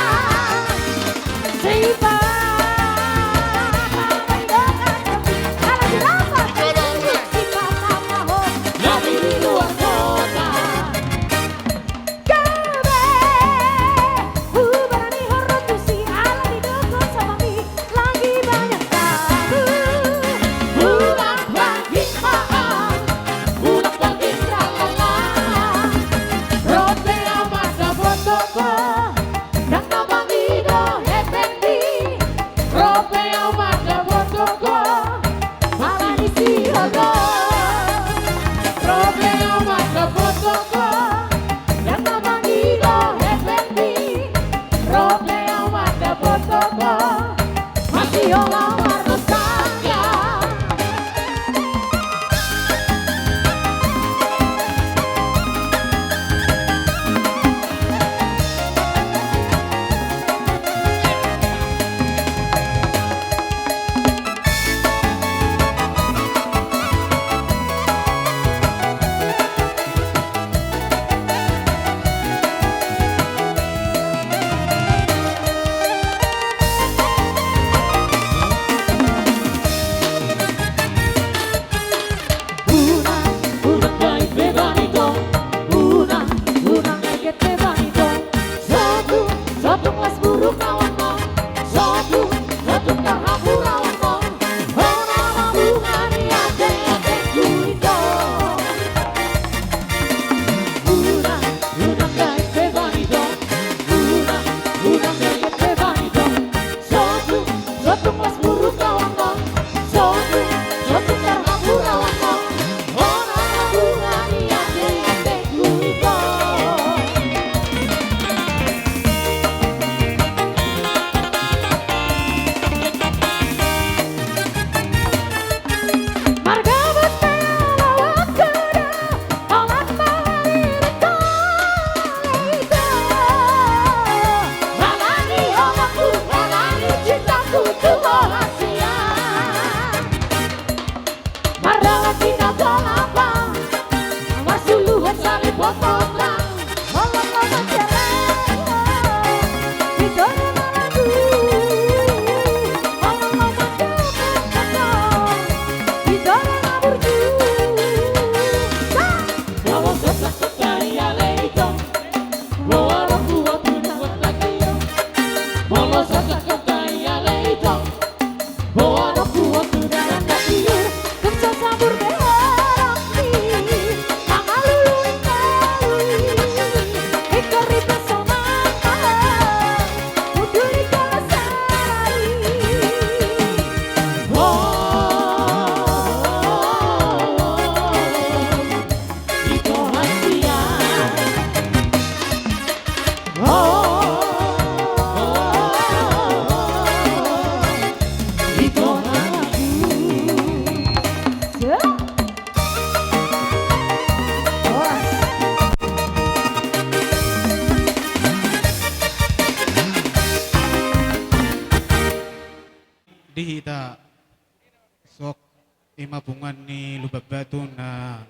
ima bungan ni Lubab Batu na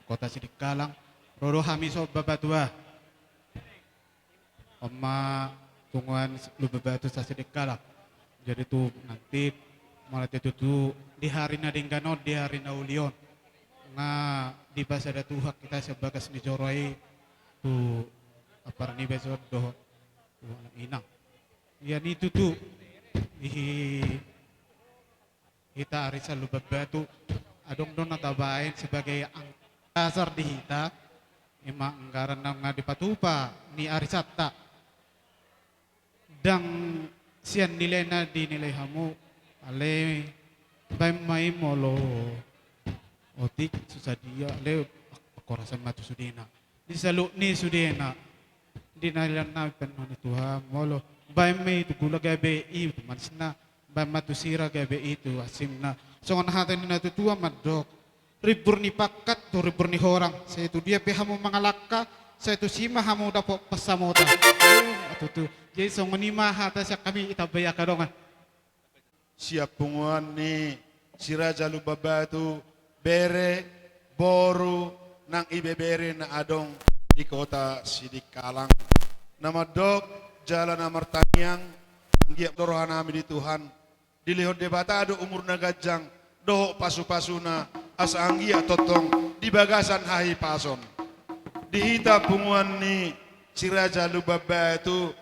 kota Sidikalang. Roro kami so babatua. Oma bungan Lubab Batu sa Sidikalang. Jadi tu nanti malah itu di hari na Dinggano, di hari na Ulion. Nga di basa da tuhak kita sebagai ni Joroi tu apa ni besok doh inang. Yan itu tu kita arisa Lubab Batu adong don natabain sebagai dasar di hita ima anggaran nga dipatupa ni arisata dang sian nilai na dinilai hamu ale bay may molo otik susah dia le korasan matu sudena di salu ni sudena di nailan na penon Tuhan molo bay may tugula gabe i mansna bay matusira gabe itu asim na so hatin na tutua madok ribur ni pakat to ribur ni horang sa itu dia pehamu mangalaka sa itu sima hamu dapo pasamoda atu tu jadi so ngonima hata sa kami itabaya kadongan siap punguan ni si Raja Lubab Batu bere boru nang ibebere na adong di kota Sidikalang. Nama dok jalan amartanyang giap dorohan nami di Tuhan. Dilihot debata ado umur nagajang doho pasu-pasuna asa anggia totong di bagasan hahi pason. Dihita punguan ni si Raja Lubab Batu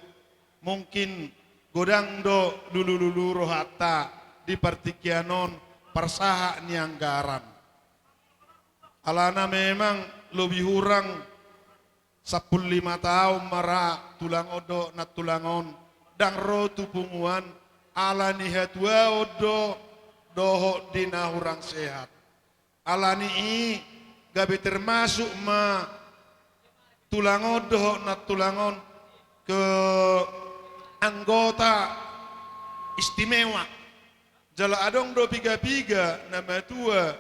mungkin godang do lulu rohata di partikianon persaha ni anggaran. Alana memang lebih hurang 15 tahun mara tulang odo na tulangon dang ro tupunguan alani hatua odo doho dina hurang sehat. Alani i gabe termasuk ma tulang odo na tulangon ke anggota istimewa. Jala adong do piga-piga nama tua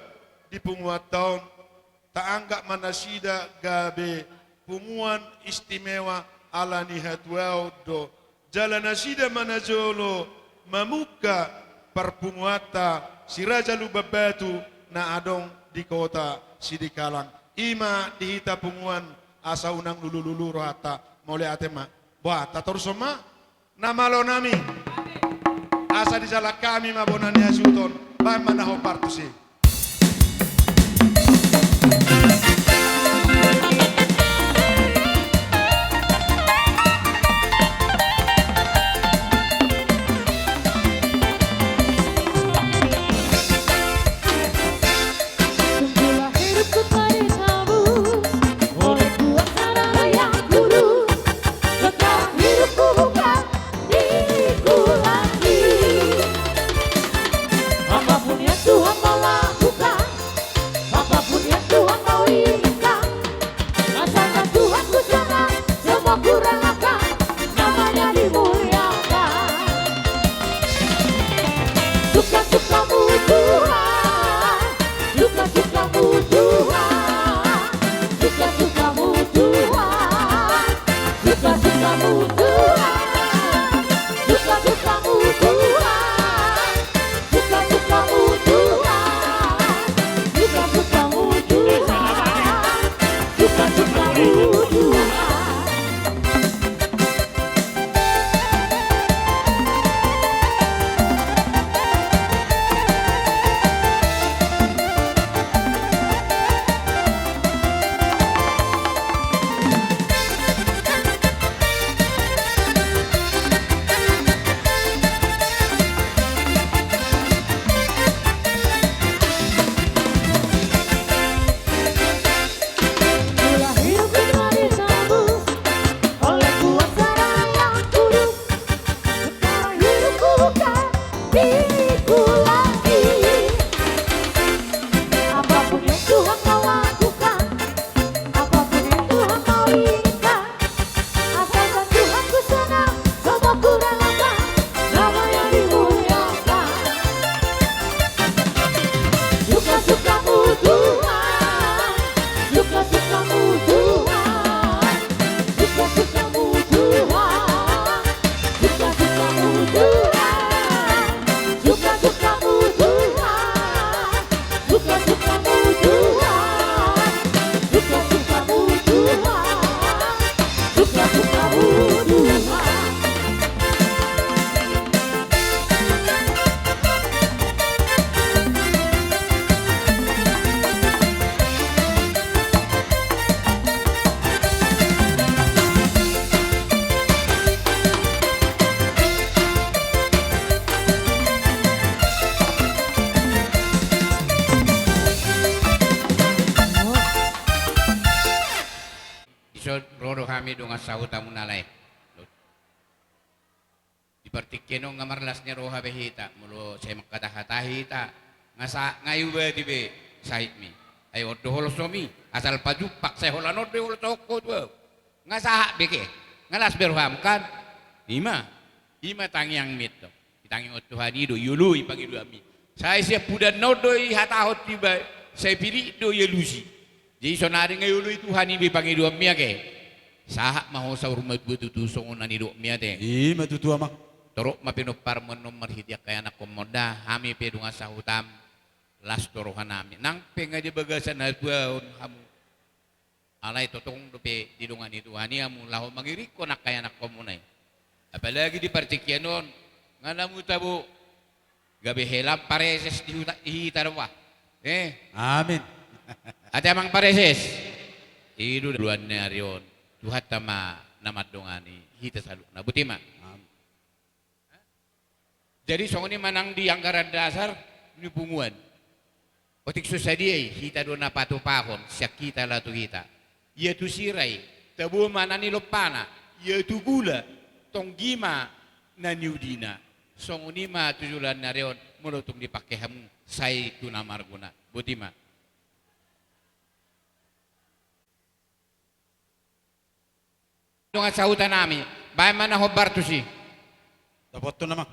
di punguat tahun tak anggap manasida gabe punguan istimewa ala nihatwao do. Jala nasida manajolo mamuka perpunguata si Raja Lubab Batu na adong di kota Sidikalang. Ima dihita punguan asa unang lulu-lulu rohata mole atema. Wah, tator soma nama lo nami asa di jala kami mabonani asuton ba manaho partusi. Sungguhlah hidupku tadi tabus oleh buah tanah yang kurus. Sekarang hidupku bukan diriku lagi. Apapun yang Tuhan mau lakukan, apapun yang Tuhan mau Torodo kami dengan sahuta munalay. Dipertikino nga marlasnya roha behita. Mulo saya makatahita. Ngasa ngayu ba dibe sahit mi. Ay ordo holosomi. Asal pajupak saya holanor de holosoko tuh. Ngasa beke. Ngalas berham kan. Ima tangiang mit. Tangiang otuhani do yulu ipangidu ami. Saya siap pudan nodoi hatahot tiba. Saya pilih do yelusi. Jadi sonari ngayulu itu hani bipangidu ami ake. Sahak mau sahur betutu songonan hidup miate. Ima tutu ama. Torok mapinupar menomor hidia kaya anak komoda. Hami pedunga sahutam. Las torohan nami. Nang pengaja bagasan hatuan hamu. Alay totong dope di dungan itu. Hani hamu laho mangiriko nak kaya anak komunay. Apalagi di partikianon. Nganamu tabu. Gabi helam pareses di hitarwa. Amin. Ate amang pareses. Idu duluan narion. Tuhat tama namat dongani hita saluk na butima. Jadi songoni manang di anggaran dasar ni punguan. Otik susadi hita do na patu pahon syakita la tu hita. Ia tu sirai tabu mana ni lopana. Ia tu gula tonggima na niudina. Songoni ma tujulan nareon menutung dipakai hamu sai tu namarguna butima. Dengan sahutan nami, bagaimana hobar tu sih? Dapat tu nama.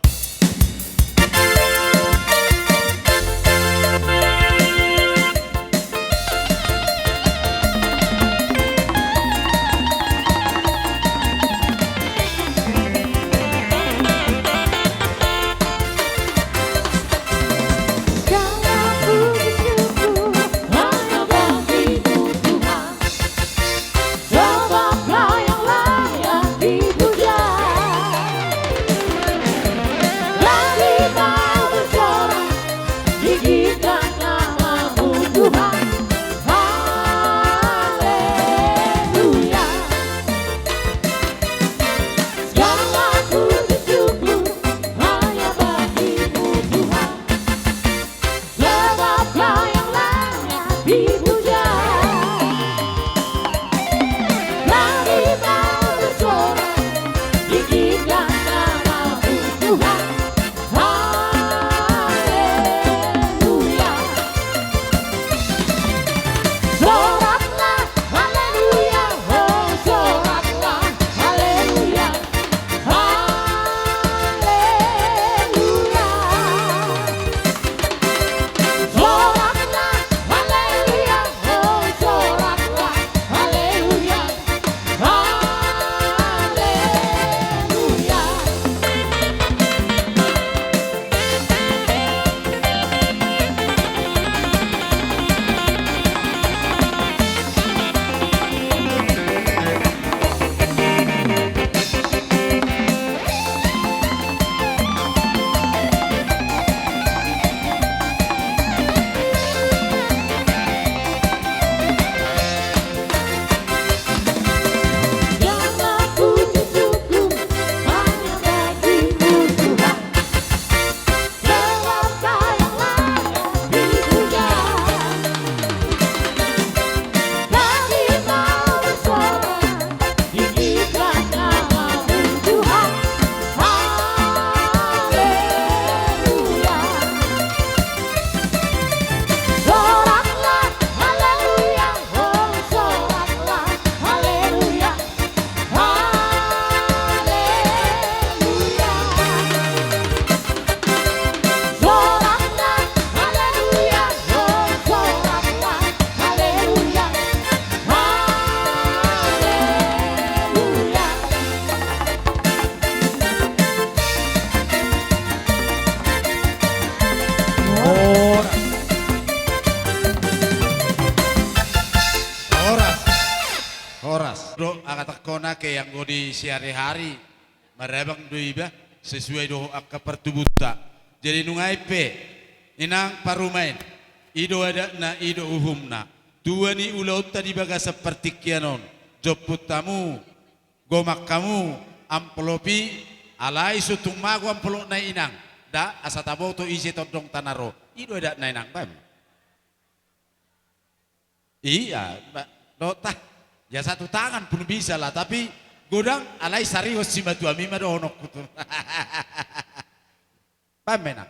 Kona ke yang go di sehari-hari marabang doiba sesuai do akka pertubuta jadi nungai pe inang parumain ido ada na ido uhumna tuani ulau tadi baga seperti kianon joput tamu gomak kamu amplopi alai sutung magu amplok na inang da asatabo to isi todong tanaro ido ada na inang bam iya mbak dota Ya satu tangan pun bisa lah, tapi godang alai sariwas si matu ami madonok kutu. Pamena.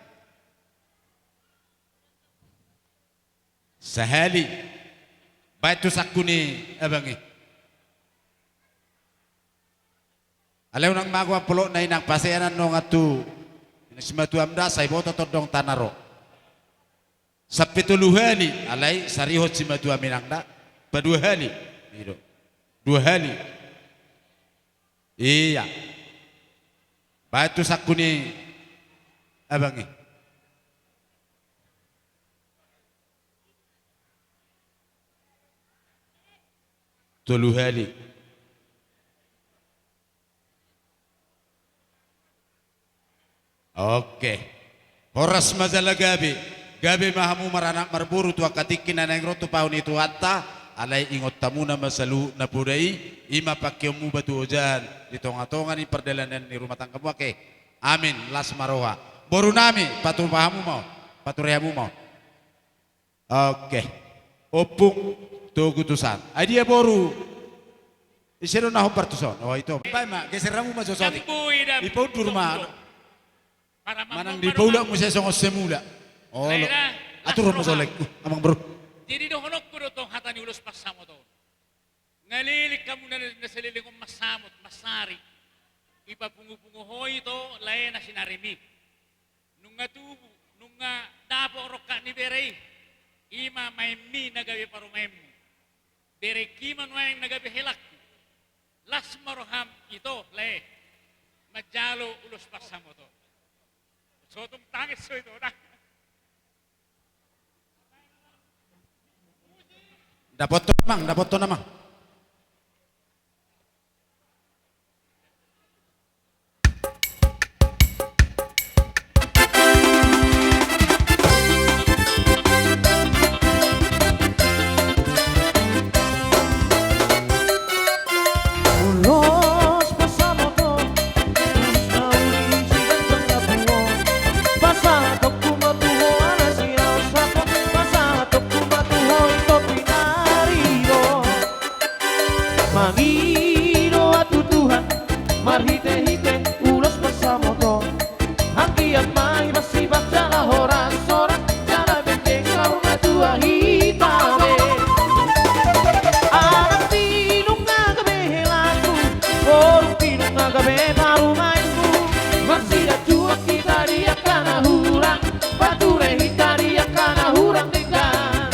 Sahali. Baitu sakuni abangi. Aleu nang magwa pulo na inang paseanan no ngatu. Si matu amda sai boto todong tanaro. Sapituluhali alai sarihot si matu aminangda. Padua hali. Gitu. 2 hali. Iya. Batu sakuni abangi. Tulu hali. Oke. Horas mazala gabi. Gabi mahamu maranak marburu tua katikin na rotu paun itu hatta alai ingot tamu na masalu na pudai ima pakyamu batu ojan di tonga-tonga ni perjalanan di rumah tangga oke. Amin las maroha. Boru nami patur pahamu mau, patur rehamu mau. Oke. Opung tugutusan. Dia boru. Isero na partuson. Oh itu. Pai mak geseramu ma sosoti. Ipau durma. Manang di paula mo siya songos semula. Oh, atur mo solek. Amang bro. Jadi dohonok ko tong hata ni ulos pasamo to. Ngalilik kamu na nasaliling kong masamot, masari. Ipapungu-pungu hoy to, lae na sinarimi. Nung nga tubo, nung nga dapo roka ni Berey, ima may mi nagabi parumayem. Berey kima nuayang nagabi hilak. Las maroham ito, lae. Majalo ulos pasamo to. So tong tangis so ito na. Dapat to namang. Ulos pasamo to, ulos na uli sigang kapuo. Pasatok kumatuho alas siyaw sako, pasatok kumatuho ito pinarido. Mangino at tutuhan, marhite-hite, ulos pasamo to. Hangkian may masibak jala horas-horas, jala benteng karuna tua hitame. Anak pinong nagabehelaku, orang pinong nagabeparumainku. Masih cuak kita dia kana hurang, bature kita dia kana hurang degan.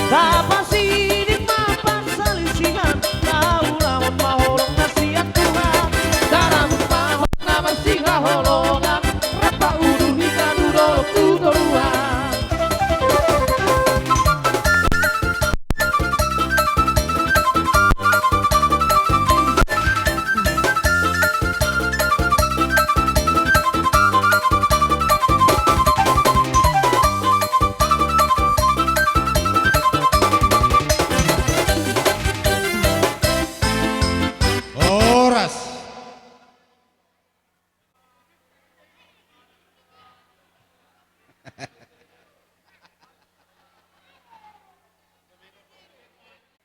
Dapat sidik mapan salisigan, tahu lamun mahorong nasihat Tuhan. Daramut mahor nama singa holongan, rapa uduh hika dudolok tudoruan. Horas.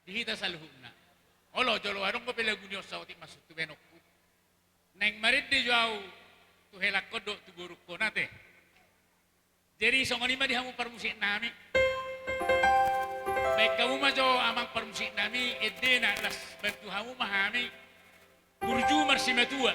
Dihita sa luhub na. Olo, jolo, anong ko pilagunyo sa oting masuk tubenok ko. Neng marit di jauh tuhelak ko do tuguruk ko nate. Jadi songoni ma dihamu permusik nami. Baik kamu ma jo amang permusik nami edena las bantu hamu mahami. Burju marsimatua.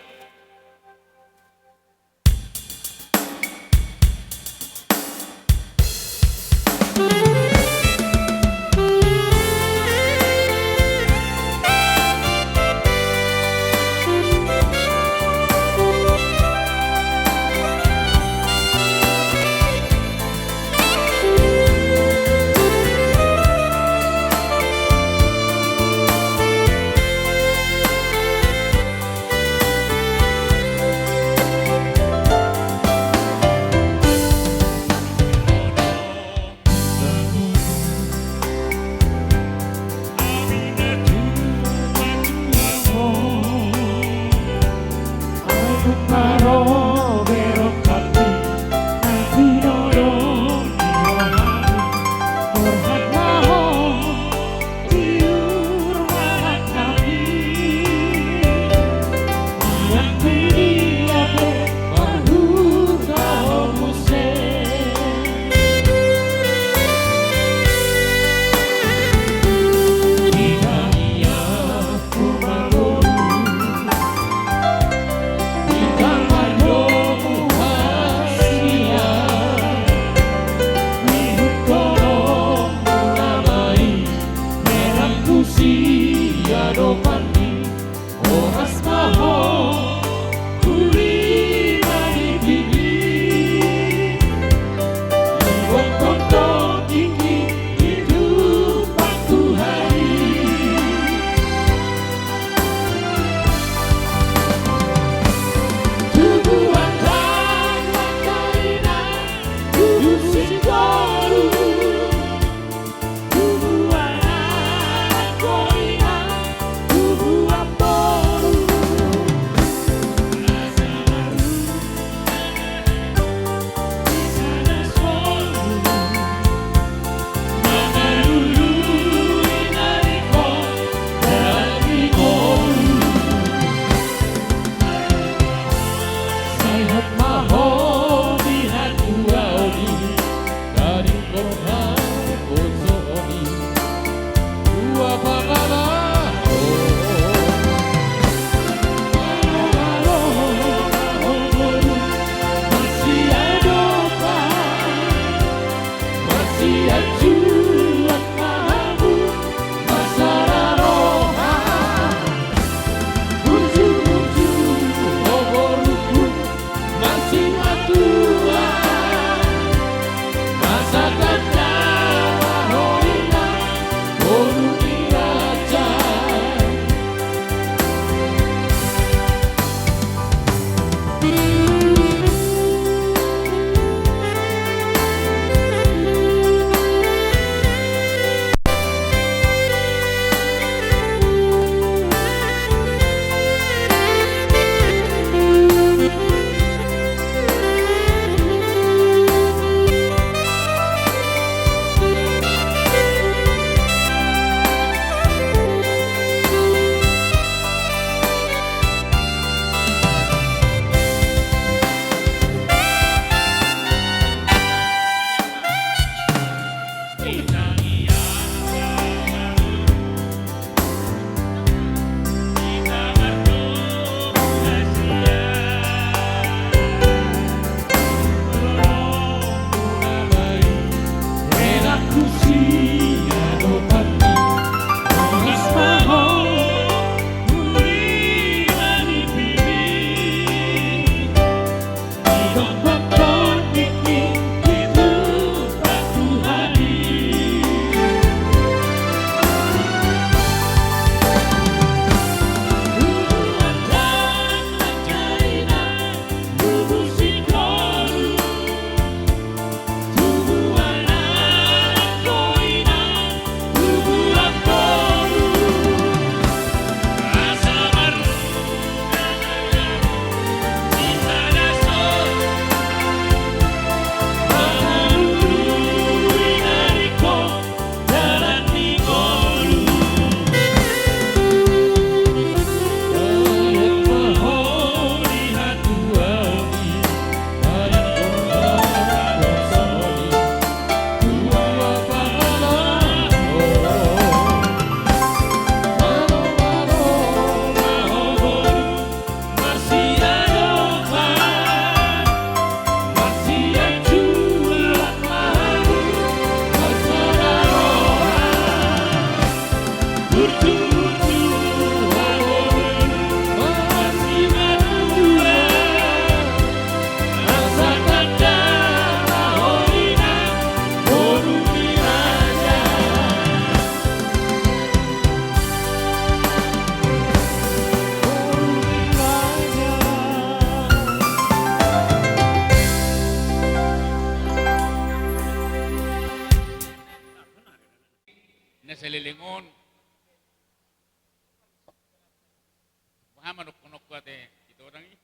manok-manok ko ate, ito orang ini.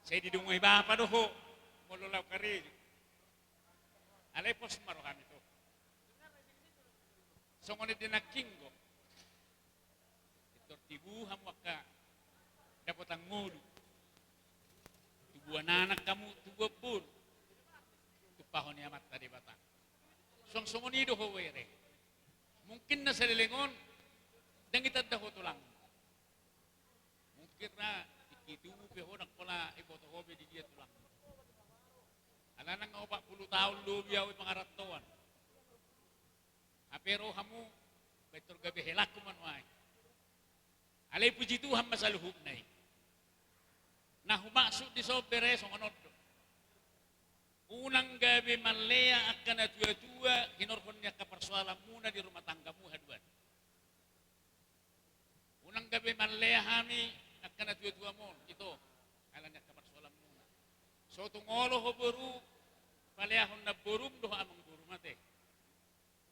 Saya didungoy bapa doho, mululaw kari. Alay pos marohan ito. So ngunit din nagkinggo. Ito tibuhan waka, dapat ang ngulo. Tubuhan anak kamu, tubuhan pun. Tupahon ni amat tadi batang. Song-songon ido ho were. Mungkin na sa lilingon, dan kita daho tulang. Mungkin na, ikitubo peho nagpala iboto hobi di dia tulang. Ala nang 40 tahun lubiyaw mga ratuan. Pero hamu, betul gabi helak kumanway. Alay puji Tuhan masaluhog na eh. Na humaksud di sobere song anod. Unang gabi malaya akan na tua-tua, hinorkon niya kapersoalan muna di rumah tanggamu haduan. Unang gabi malaya hami akan na tua-tua mon, ito, alam niya kapersoalan muna. So tungolo ho buru, palihahon na burum do amang burumate.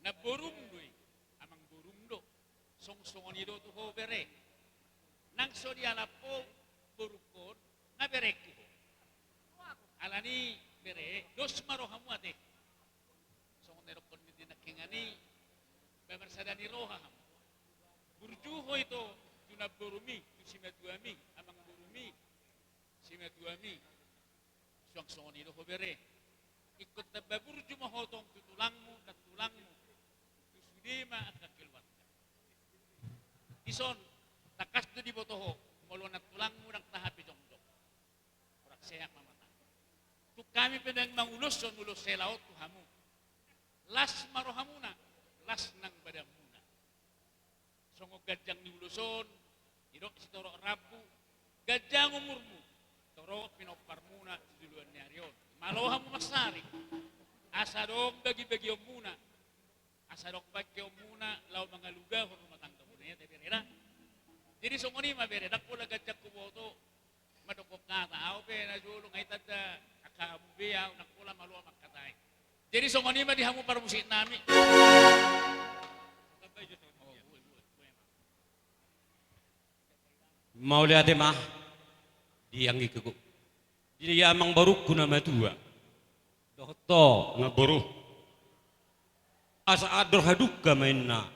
Na burum do amang burum do. Song-songon ito to ho bere. Nang so di alapo, burukon, na berek ko. Alani, bere, dos marohamu ate. So kung nerokon ni dinakingani, bebersada ni roham. Burjuho ito, tunab burumi, simetuami, amang burumi, simetuami. Suang-songon ito ko bere. Ikut na baburju mahotong tutulangmu, natulangmu. Tusudima at kakilwat ka. Ison, takas do di botoho, mulo natulangmu ng tahapi jongdok. Kurak seyak mamata. Tu kami pedang mangulus son ulus selaot tu hamu. Las marohamuna, las nang badamuna. Songo gajang ni uluson, idok si torok rabu, gajang umurmu, torok pinoparmuna duluan nyarion. Malohamu masari, asa dong bagi-bagi omuna, asa dong bagi omuna, lau mga lugar rumah tangga muna ya teberera. Jadi songo ni mabere, dak pula gajang kuboto, madokok kata, au pe na julung ay tada akabuya nak pula maluwa makatay. Jadi songo ni madihamu para musik nami. Mau lihat mah diang ikuku. Jadi amang baru kuna matua. Dohto ngabaru. Asa ador haduka mainna.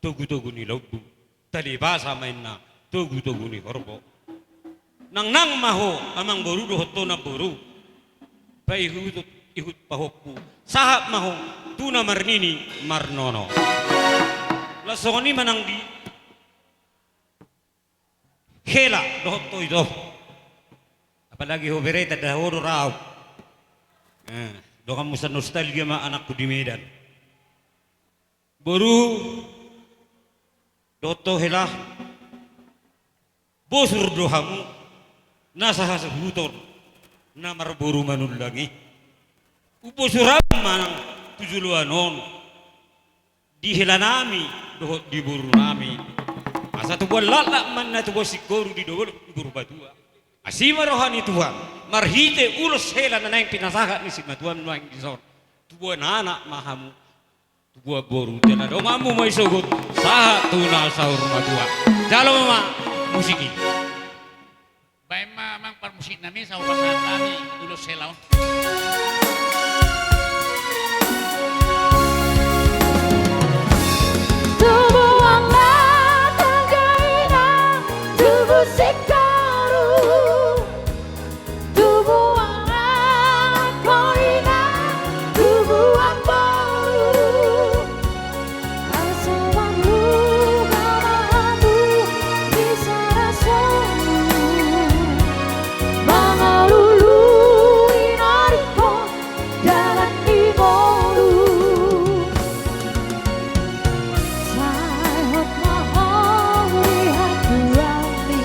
Togu-togu ni laubu. Tali basa mainna. Togu-togu ni horbo. Nang maho amang baru dohto na baru. Paihut ihut pahokku. Sahab maho tuna marnini marnono. Lasoni manang di hela dohto itu. Apalagi hubere tada horo raw. Doa musa nostalgia ma anakku di Medan. Baru doto hela bosur dohamu nasa hasabutor na marburu manul lagi. Ubosuram manang tujuluanon di hela nami dohot di buru nami. Asa tu lala man na tu sikoru di buru batua. Asima rohani Tuhan, marhite ulos hela na naing pinasahat ni si Matuan nuang disor. Tubuan anak mahamu, tubuan boru tena dongamu may sugot saha tuna sahur Matua. Jalo mama musiki. Baik mang permusik nami sa upasan kami ulos hela. Tubuh angkat gairah, tubuh sekaru, tubuh angkat koina, tubuh ambaru, asawamu kamamu bisa rasamu, mangalulu inariko jalan di moru. Sahot mahong lihat duami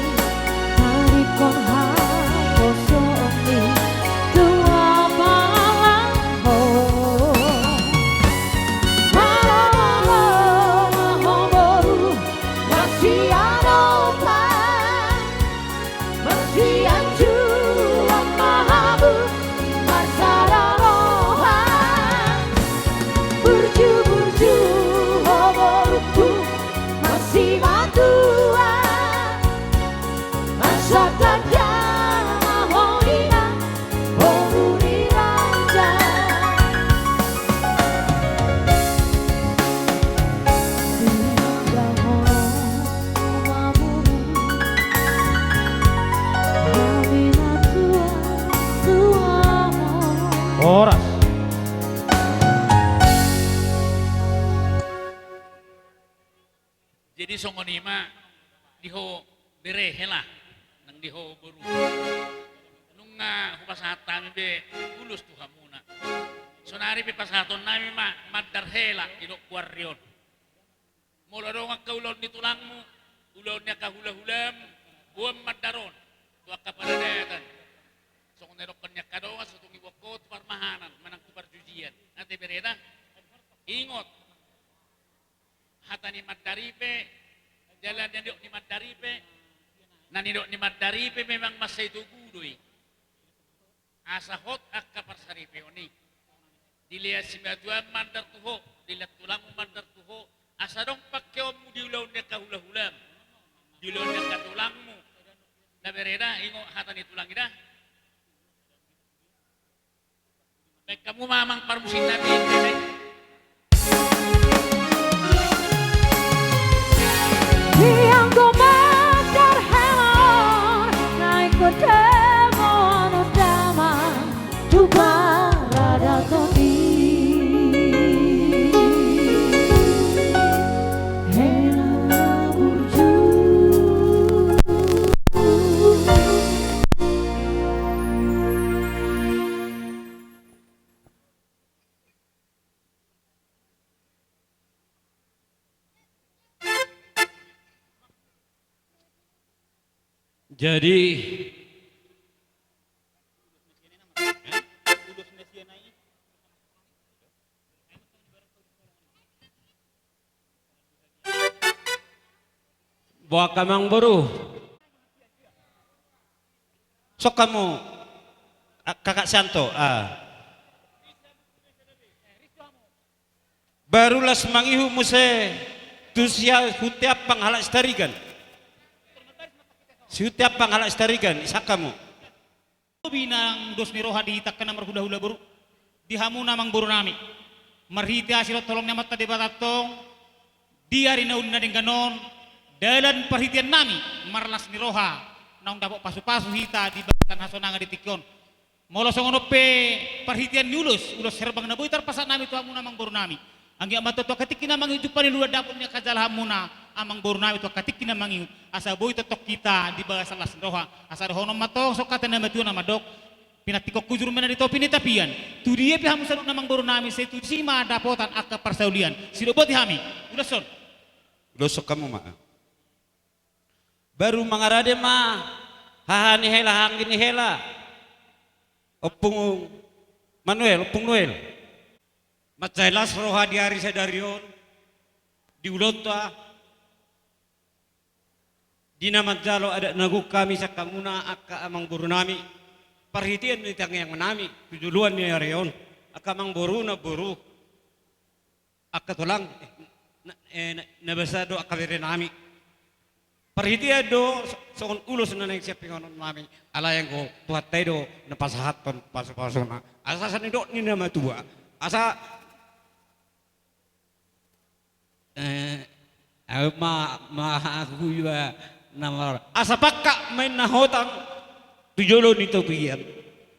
nima diho berehela nang diho boru nung hupasata mi be ulus tu hamuna sonari pe pasaton nami madar hela idok kuarrion mula dong kaulon ni tulangmu ulonnya kahula-hulam buam madaron tua kaparadatan so kung nerokanya kadoa sa tungi wakot parmahanan manang tuparjujian ate bereda ingot hata ni madaripe jalan yang dok ni madaripe nani dok ni madaripe memang masih itu gudoi asa hot akka parsaripe oni dilihat simadua mandar tuho dilihat tulangmu mandar tuho asa dong pakai omu diulaunya kahula-hulam diulaunya katulangmu na bereda ingo hata ni tulang ida baik kamu mamang parmusin nabi Yang komentar hewan naik ke demon utama coba rada topi hela burju Jadi bawa kamang baru. Sok kamu kakak Santo. Barulah semangihu muse tusia hutiap panghalak starigan. Setiap panghalak starigan isak kamu. Binang dos ni roha dihitak ka na marhula-hula buru. Dihamu namang buru nami. Marhiti asilo tolong namat na debatatong. Diari na unna din ganon. Dalan perhitian nami. Marlas ni roha. Naong dapok pasu-pasu hita di bagian hasonanga di tikyon. Molosong ono pe perhitian ni ulus. Ulus serbang na buhay tarpasan nami tu hamu namang buru nami. Anggi amatoto katik na mangiut pa ni luar dapon niya kajalham muna amang buru nami to katik na mangiut asa boy totok kita di bawah salas roha asa rohono mato sok kata nama tu nama dok pinatikok kujur mena di topi ni tapian tu dia pi hamu saduk namang buru nami se tu sima dapotan akka parsaulian sido boti hami udah son Udah sok kamu mak. Baru mangarade ma hahani hela hangini hela. Opung Manuel, opung Noel. Macailas roha diari sedarion di ulonta di nama jalo ada nagu kami sakamuna akka amang buru nami perhitian ni tang yang menami tujuluan ni arion akka amang buru na buru akka tulang na basado akka bere nami perhitian do sokon ulus na nang siapingon nami ala yang ko tuhat do na pasahaton pasapasona asa sanido ni nama tua asa aku juga nama asa pakka main nahotang tujolo nito pian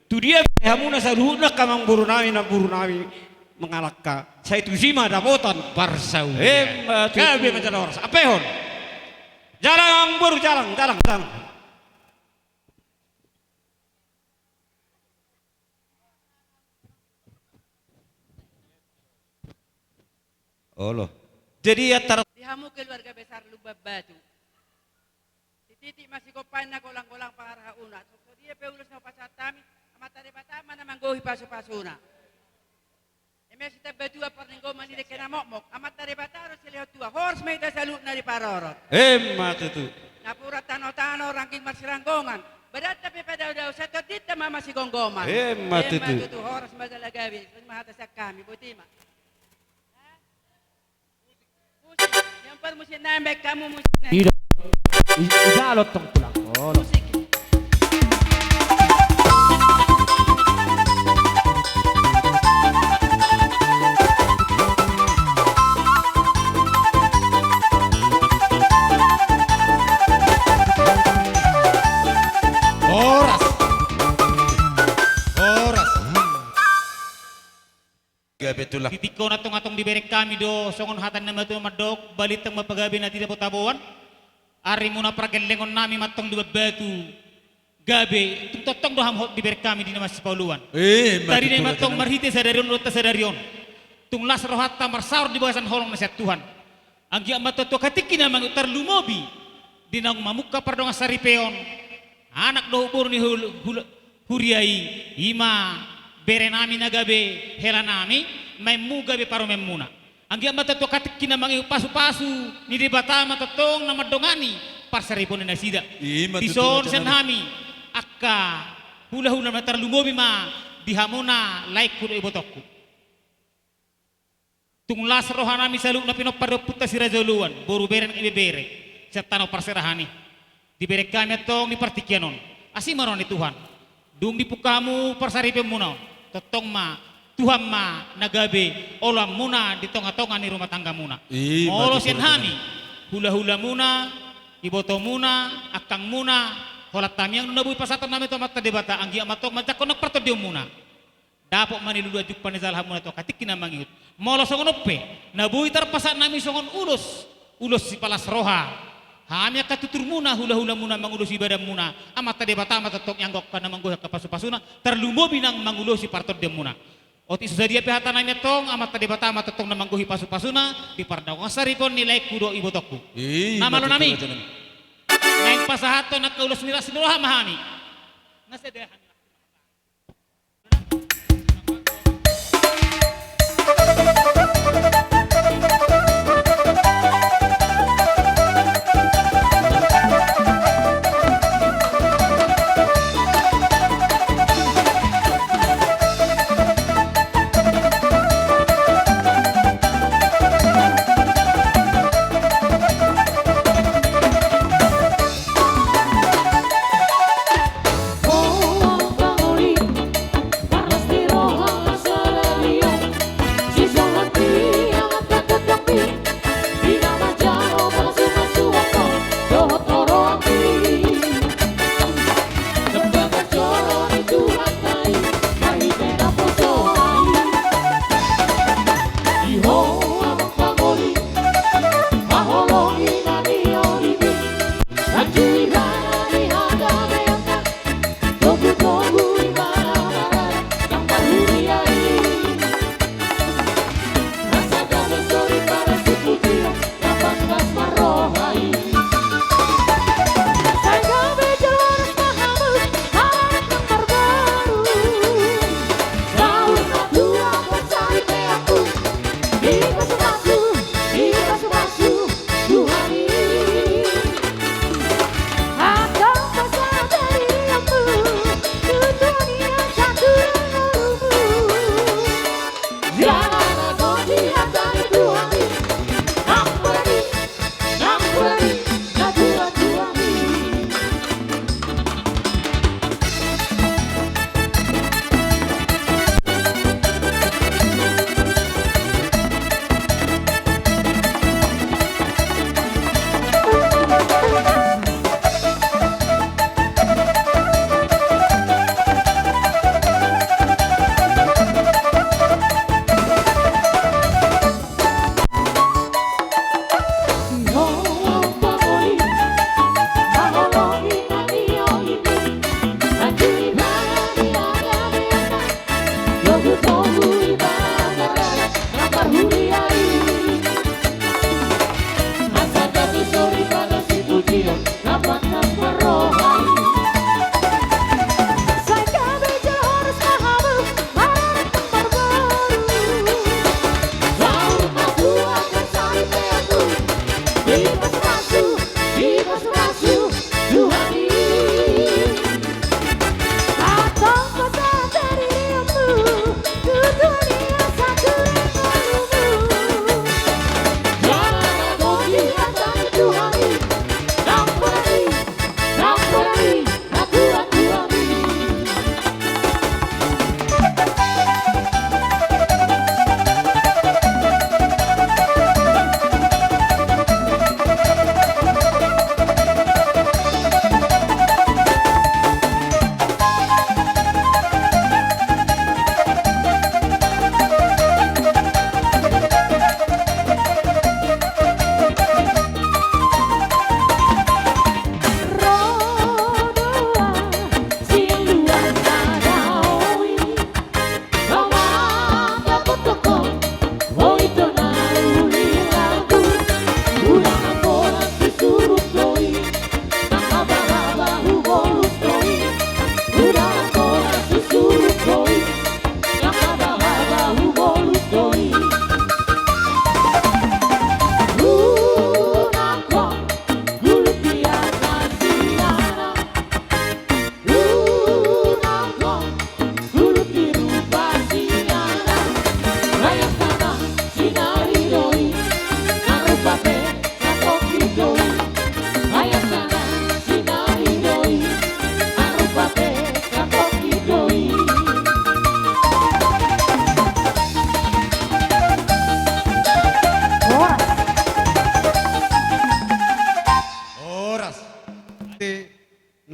tu dia hamu na saruhna kamang buru nami mengalakka saya tu sima dapotan barsau kabe menjalor apehon jarang buru jarang Allah jadi ya dihamu keluarga besar Lubab Batu. Titik masih kopan na kolang-kolang pangarah una. So dia peulus na pasatami amata de batama na manggohi pasu-pasuna. Emesi tabatu parninggo mani de kena mokmok amata de bataro selihat tua horse may salut na di parorot. matu tu. Napura tano-tano ranking marsiranggongan. Berat tapi pada udah usah tadita mama si gonggoman. matu tu horse magalagawi. Mahata sa kami butima. Yang paling mesti nambah kamu mesti Tidak. Isalot tong tulang. Oh, musik. Gabe betul lah. Titiko na tong atong diberek kami do songon hatan na matu madok balitang mapagabi na tidak potabuan. Ari muna pragelengon nami matong dua batu. Gabe tutotong do ham hot diberek kami di nama Sipauluan. Tadi na matong marhite sadarion uta sadarion. Tung las rohata marsaur di bawasan holong nasihat Tuhan. Anggi amatoto katiki na mangutar lumobi. Dinang mamuka pardong saripeon. Anak do ubur ni huriai ima bere nami nagabe hela nami may mugabe paro memuna. Anggi amatoto katiki na mangi pasu-pasu ni di batama totong na madongani parsaripon na sida. Tison senhami akka hula-hula matar lumobi ma dihamuna like kudo ibotokku. Tunglas rohanami saluk na pinopado puta si Rajoluan, boru beren ibebere, sa tanaw parserahani. Dibere kami atong ni partikyanon. Asimaron ni Tuhan. Dung di pukamu parsaripem muna. Totong ma, Tuhan ma nagabe olam muna di tonga-tonga ni rumah tangga muna. Molo senhami, hula-hula muna, iboto muna, akang muna, holat tami yang nabuhi pasatan namin to mata debata anggi amatok majakon nagpartodyo muna. Dapok manilulu ajuk panizal hamuna to katik kina mangiut. Molo songon oppe, nabuhi tarpasan nami songon ulos si palas roha. Hami katutur muna hula-hula muna mangulus ibadah muna. Amata debata amata tok yang gok kana manggoh ka pasu-pasuna terlumo binang mangulus si partot dem muna. Oti susadia pihata nami tong amata debata amata tok na manggohi pasu-pasuna di pardang saripon nilai kudo ibotokku. Namalo nami. Naik pasahato nakaulos miras roha mahami. Nasedahan.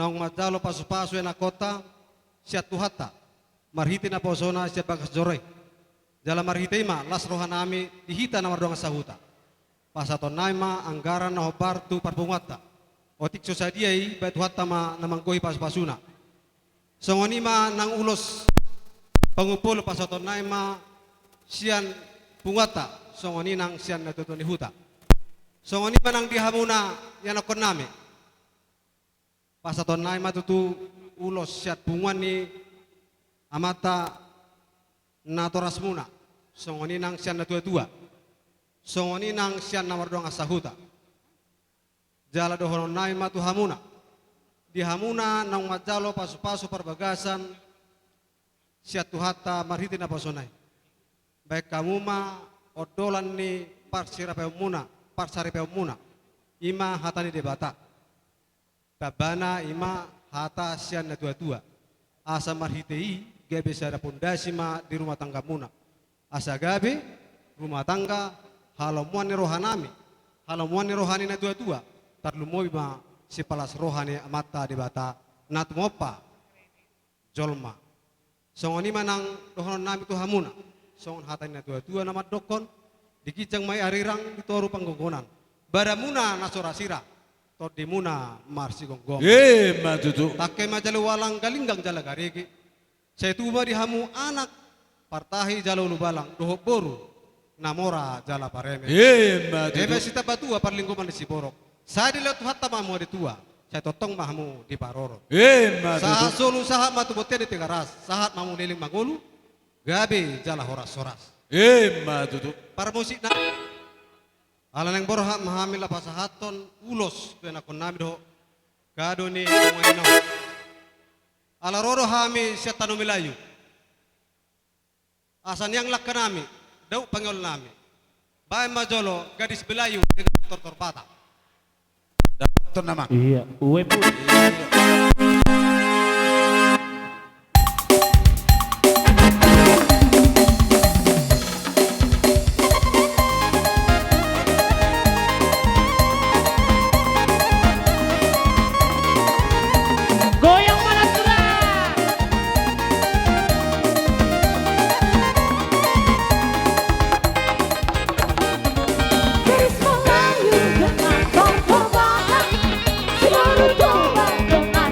naung majalo pasu-pasu na kota siat tuhata marhiti na posona siat bagas joroi jala marhiti ma las rohanami dihita na mardonga sahuta pasaton naima anggaran na hobartu parpungwata otik sosadiai bait tuhata ma namanggohi pasu-pasuna songoni ma nang ulos pangupul pasaton naima sian pungwata songoni nang sian natutuni huta songoni ma nang dihamuna yanakon nami pasaton nai matutu ulos siat bungan ni amata natoras muna songoni nang sian na tua songoni nang sian na mardong asahuta jala dohonon nai matu hamuna di hamuna nang majalo pasu-pasu perbagasan siat tuhata marhiti na pasonai baik kamu ma odolan ni parsari peumuna ima hatani debata tabana ima hata sian na tua asa marhitei gabe sada pondasi ma di rumah tangga muna asa gabe rumah tangga halamuan ni rohanami halamuan ni rohani na tua tarlumoy ma si palas rohani amata di bata natmopa jolma songoni manang dohonon nami tu hamuna songon hatani na tua nama dokon dikicang mai arirang ditoru panggogonan baramuna nasorasira di muna marsi gonggong. Matutu. Takke majalu walang galinggang jala garigi. Saya tuba di hamu anak partahi jalo lubalang dohok boru namora jala pareme. Matutu. Ebe sita batua parlingkuman di Siborok. Saya dilihat hatta mamu di tua. Saya totong mahmu di Paroro. Matutu. Sahat solu sahat matu bote di Tigaras. Sahat mamu liling magulu. Gabe jala horas-horas. Matutu. Para musik na ala nang borhat mahamil pasahaton ulos kena kon nami do kado ni ngayno ala roro hami syatanu milayu asan yang lakanami dau pangol nami bae majolo gadis belayu dengan tortor patah dapat nama Iya, uwe pun. Goyang malam sudah. Gadis Melayu dengan tortor batang, seluruh domba dengan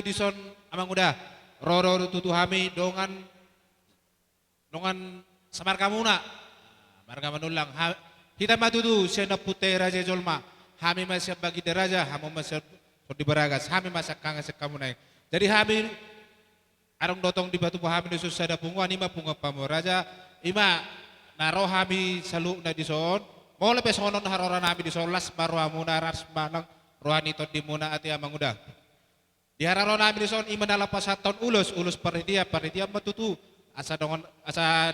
dison amang udah roro tutu hami dongan samar kamuna marga manulang kita matutu siya na putera raja jolma hami masya bagi deraja hamo masya di baragas hami masya kanga sa kamunay jadi hami arong dotong di batu hami di susada punguan ima punga pamo raja ima naro hami salu na dison mau lebih sonon harora nami dison las baru amuna ras manang rohani to di muna ati amang udah di hararo nami dison ima nalapas haton ulus paritia matutu asa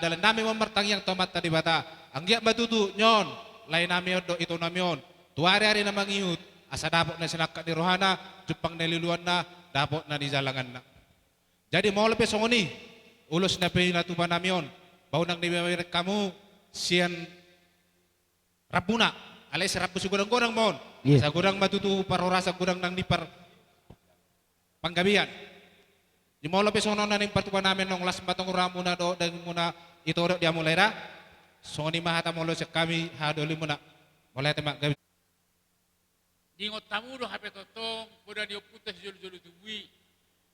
dalan nami memertang yang tomat tadi bata anggiak matutu nyon lain nami odo itu namion tuari-hari na mangiut asa dapok na sinaka di rohana jupang naliluan na dapok na di jalangan na jadi mau lebih songoni ulus na pinatuban namion bau nang nibiwirek kamu sian rabuna alay sa rabu sigurang gorang mon sa gurang matutu parorasa gurang nang dipar panggabian di mau lebih sono na ning patuban namin nong las batong ramuna do dan muna ito do dia mulai ra songoni mahata molo sa kami hadoli muna mulai temak gabi Dingot tamu do hape totong, boda dio putas jolu-jolu tuwi.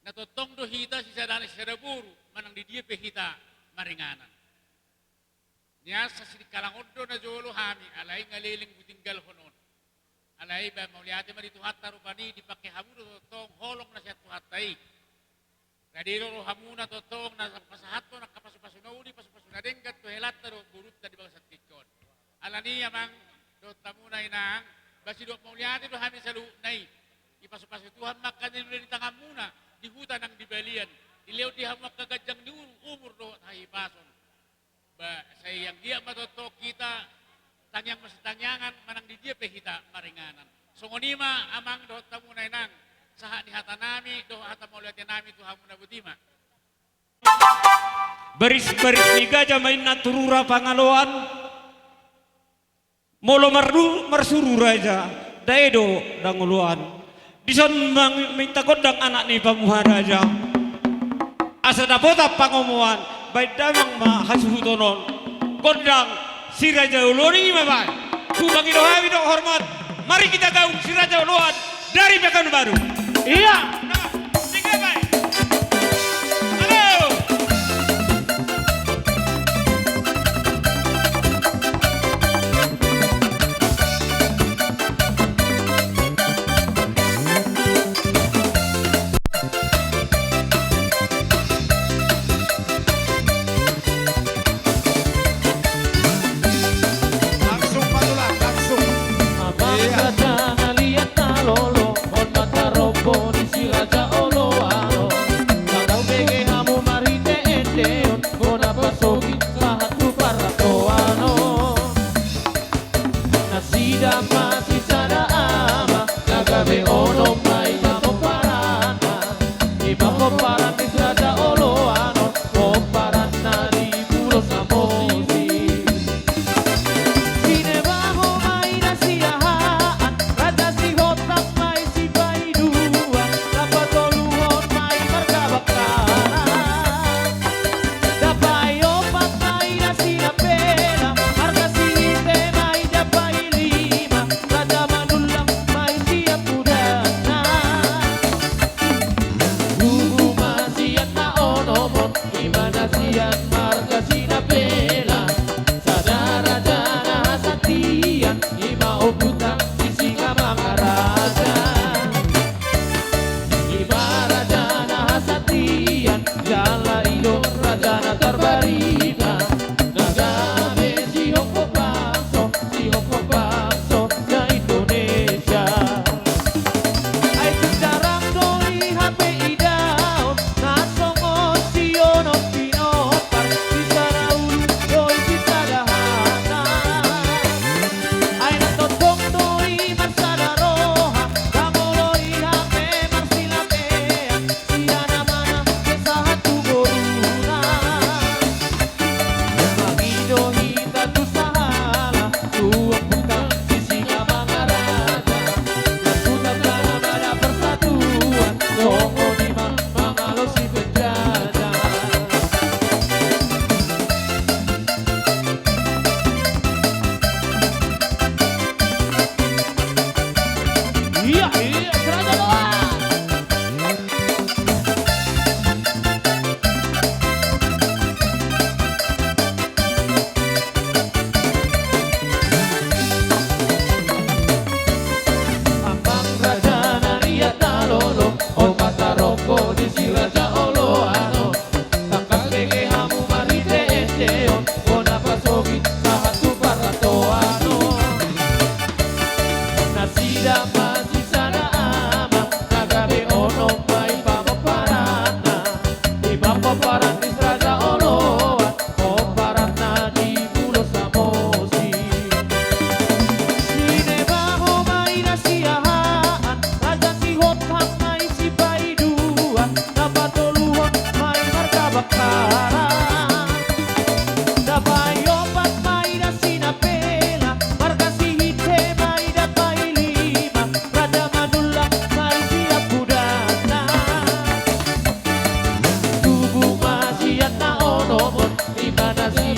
Na totong do hita si sadana sedaburu, manang di dia pe hita maringanan. Niasa si kalangodo na jolo hami, alay ngaliling butinggal honon. Alay ba mauliate mari tuhatta rupani dipakai hamu do totong holong na siya tuhattai. Kadiro ro hamu na totong na pasahat to nakapasupasunaudi pasupasuna denggat to helat do burut tadi bang satikon. Alani amang do tamu na inang basi do mauliate do hami salu nai ipasupasu Tuhan makan di tangan muna di hutan ang dibalian ileo di hamak kagajang di umur do tahi pason ba sayang dia matoto kita tangyang masitangyangan manang di dia pehita maringanan songonima amang do tamu nang saha di hata nami do hata mauliate nami Tuhan muna butima Baris-baris ni gajah main naturura pangaloan molo marsuru raja daedo danguluan dison minta kodang anak ni pamuharaja asa dapota pangomuan baik damang mahasuhutonon kodang si raja uloni memang kubang idohawi do hormat mari kita gaung si raja uluan dari Pekanbaru iya tinggal baik Abang kata ngaliat na lolo, on mata robo di sila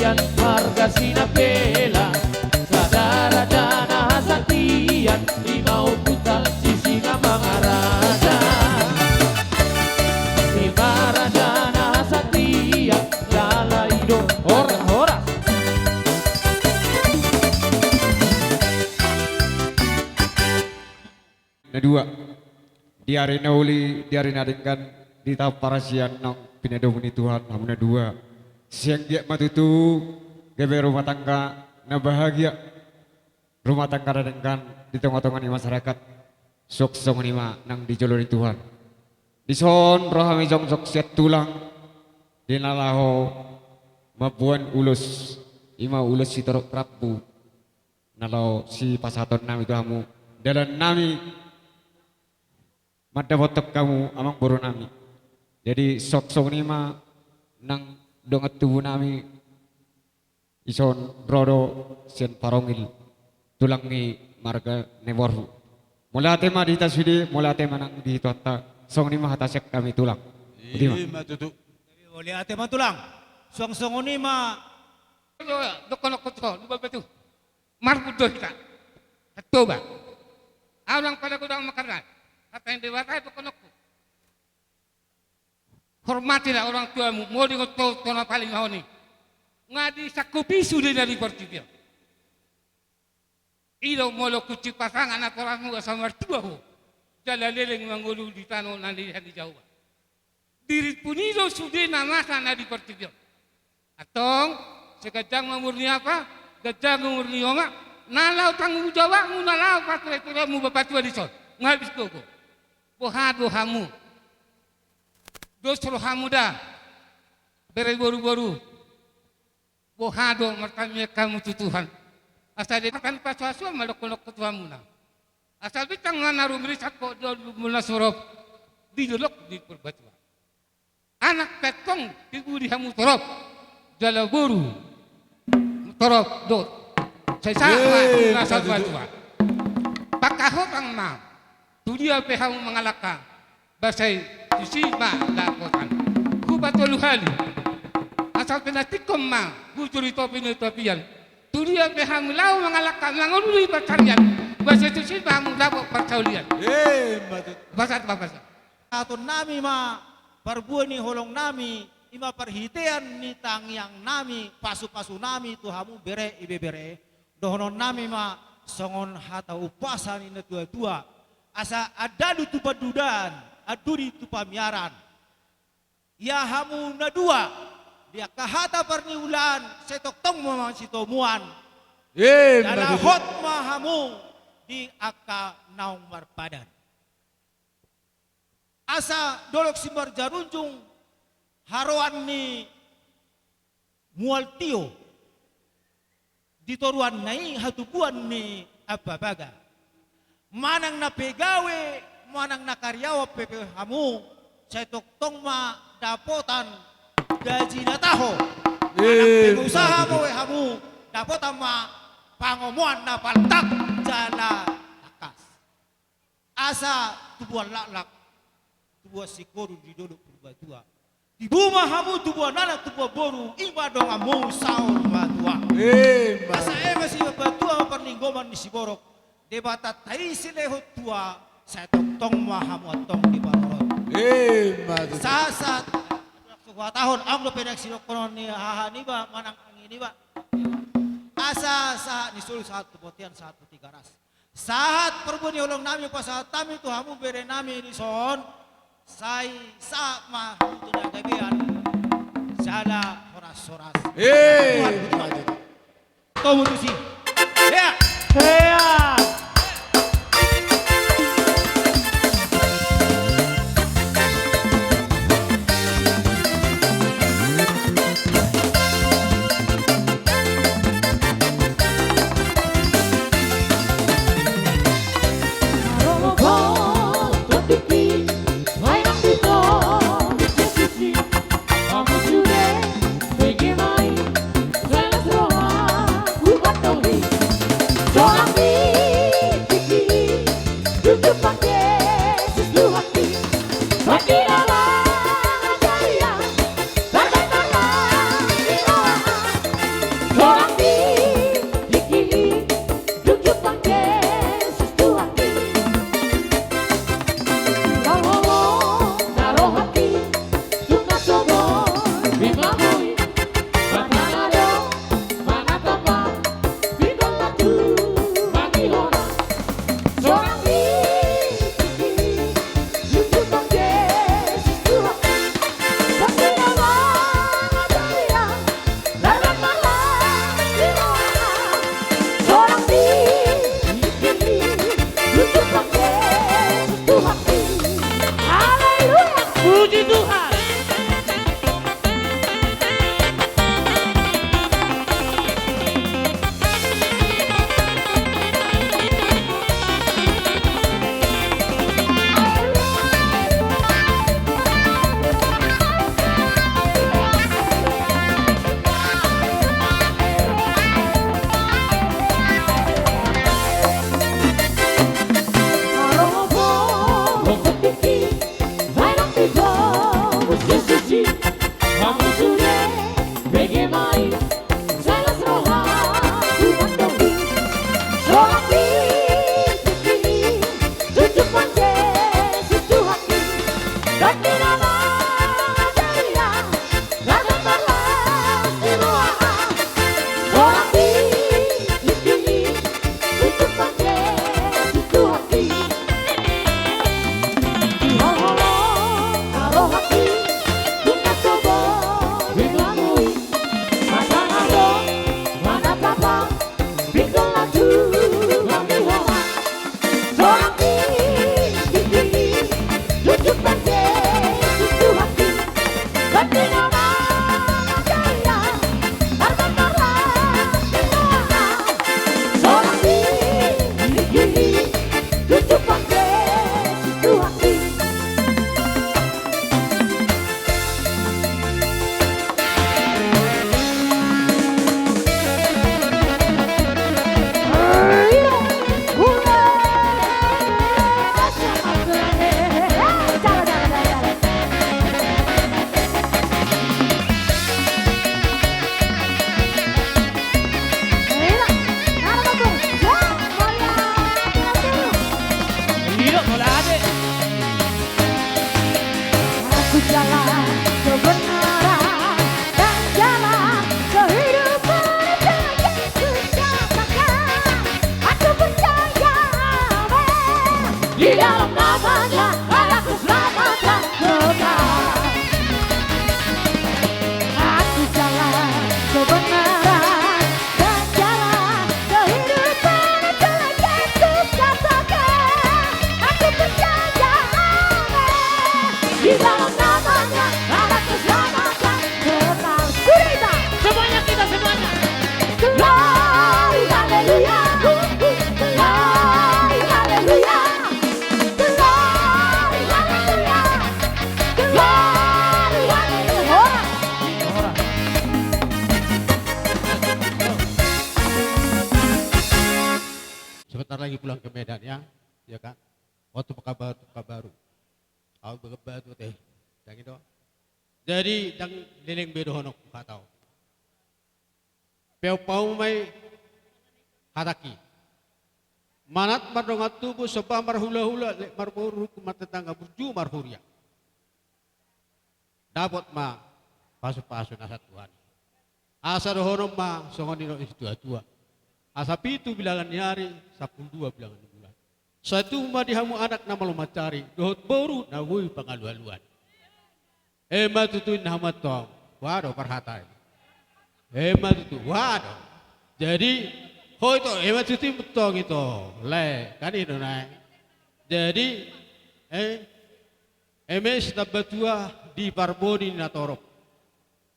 Satian marga sinapela Sadara jana satian Imau putal sisi mga raja Imara jana satian Jala ido horas Kedua, di arena uli, di arena dengan di tahap parasian nang pinadong ni Tuhan, hamna dua. Siang dia matutu, gebe rumah tangga, na bahagia. Rumah tangga dengan di tengah-tengah masyarakat. Sok song nima nang dijolori Tuhan. Di son rohami jong sok siat tulang. Di nalaho mabuan ulus, ima ulus si torok Prabu. Nalau si pasaton nami itu hamu. Dalam nami mada botok kamu amang boro nami. Jadi sok-sok ni ma nang dongat tubuh nami ison rodo sen parongil tulang ni marga neborhu. Mula tema di tasudi, mula tema nang di tuata song ni ma hatasek kami tulang. Ima tutu. Oleh ate man tulang. Song-song ni ma Dokon to, lupa betul. Marbudo kita. Katoba. Orang pada kudang makanan. Kata yang dewasa itu konokku. Hormatilah orang tuamu. Mau dikoto tona paling mahoni. Ngadi sakupi sudah dari percibia. Ilo molo kucing pasangan anak orangmu sama mertuamu. Jalan leleng mangulu di tanah nanti di Jawa. Diri pun ilo sudah nama sana di percibia. Atong sekejang memurni apa? Gajah memurni oma. Nalau tanggung jawabmu nalau patumu bapak tua di son. Ngabis koko. Bohado hamu. Dosro hamu dah. Bere boru-boru. Bohado mertamia kamu tutuhan. Asal dia makan pasuasu malok-malok ketuamu na. Asal bitang nganaru merisak kok mula sorop. Didolok di perbatua. Anak petong diguri hamu torop. Jala boru. Torop dot. Saya sama nasa batua. Pakahot ang ma. Tudia pehamu mengalahkan. Basai sisiba lakotan. Kubatoluhali. Asal penatikom ma. Bujuri topi-topian. Tudia pehamu lau mengalahkan. Mangului pacarian. Basai sisiba mengdapok percaulian. Basat bapak. Atun nami ma parbuan ni holong nami ima perhitian ni tangyang nami pasu-pasu nami tuhamu bere ibe bere dohonon nami ma songon hata upasan ina tua-tua asa adadu tu padudan aduri tu pamiaran ya hamu na dua dia kahata perniulan setok tong mamang sitomuan dala hot mahamu di aka naung marpadan asa dolok simbar jarunjung haroan ni mual tio ditoruan nai hatubuan ni ababaga manang na pegawe manang na karyawa pepe hamu saya toktong ma dapotan gaji na taho manang pengusaha mo hamu dapotan ma pangomuan na paltak jala takas asa tubuan laklak tubuan sikoru di dodok perbatua di rumah hamu tubuan nana tubuan boru ima dong amu saur batua asa masih batua perninggoman di siborok debata tai silehut tua saya tong mahamu atong di barot sasat sebuah tahun amlo pedak silok konon ni haha ni ba manang angin ni ba asa sa nisul satu potian satu tiga ras saat perbuni olong nami pasal tami tu hamu bere nami di son sai sa ma tu na gabian sala horas-horas tomo tu si ya Soal Glory, hallelujah. Glory, hallelujah. Glory, hallelujah. Glory, hallelujah. Sebentar lagi pulang ke Medan ya kan? Waktu kabar baru. Aku begebatu teh, yang itu. Jadi yang liling bedo honok katau. Peu pau mai hataki. Manat mardongat tubuh sebab marhula-hula lek marburu kumat tetangga burju marhuria. Dapat ma pasu-pasu nasa Tuhan. Asa dohonom ma songonino tua-tua. Asa pitu bilangan hari, 12 bilangan bulan. Satu ma dihamu anak nama lo macari, dohot boru na wui pangalu-aluan. Matutuin nama tong, waduh perhatai. Matutu, waduh. Jadi, ho itu matutuin betong itu, le, kan itu naik. Jadi, emes tabatua di parbodi na torop.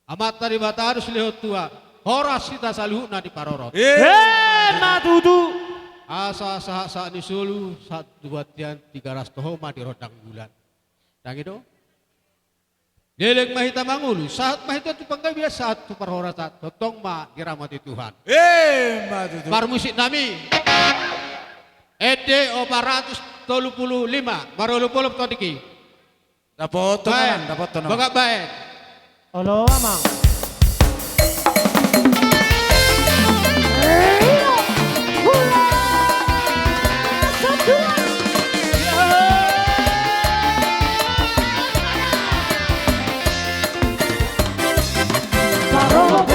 Amat tadi bata harus lehot tua. Horas kita saluh na di parorot. Matutu. Asa saat di Solo saat duatian 300 homa di rodang bulan. Dan itu. Delek mahita mangulu. Saat mahita tu panggai biasa saat tu parhorat saat totong ma diramati Tuhan. Matutu. Parmusik nami. Ede 435 marulupulup todiki. Dapat tonan, dapat tonan. Bagak baik. Olo amang. Suara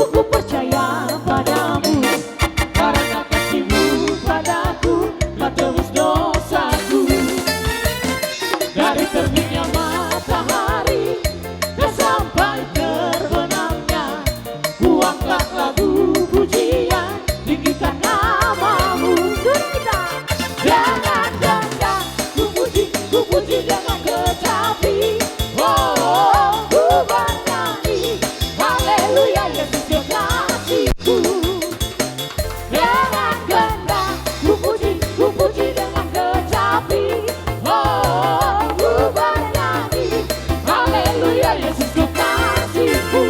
ku percaya padamu, karena kasihmu padaku telah tebus dosaku. Dari terbitnya matahari dan sampai terbenamnya, ku angkat lagu pujian, tinggikan namamu. Jangan jangan ku puji dengan kecapi. Oh, ku bernyanyi haleluya Yesus kekasihku. Dengan gendah ku puji dengan kecapi. Oh, ku bernyanyi haleluya Yesus kekasihku.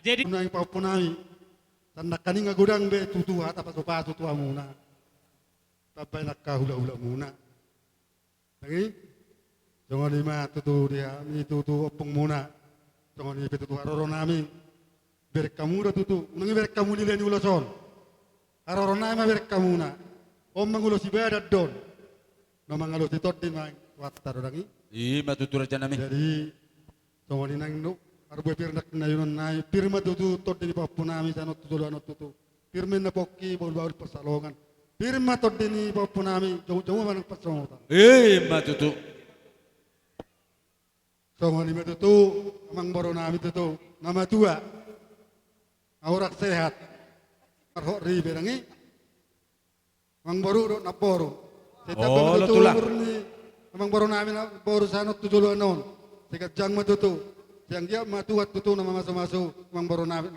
Jadi nang papunai tanda kani ngagudang be tutu hata paso tu amuna tapai nak hula muna lagi jangan lima tutu dia mi tutu opung muna jangan ni tutu haroro nami berek kamu tutu nangi berek kamu ni leni uloson haroro nami berek kamu na om mangulos ibadat don no mangulos itot din mang watar dangi Iya tutu raja nami jadi jangan ni nang no arbo pirnak na yun na pirma tutu tot di papunami sa not tutu anot tutu pirmin na poki baul pasalongan pirma tot di papunami jauh man pasalongan tutu so ngani tutu amang boro nami tutu nama tua aurak sehat arho ribe rangi amang boro na boro Oh, lo tulang. amang boro nami na boro sa not tutu anon sikat jang matutu yang dia matuat tutu nama masuk mang baru nami.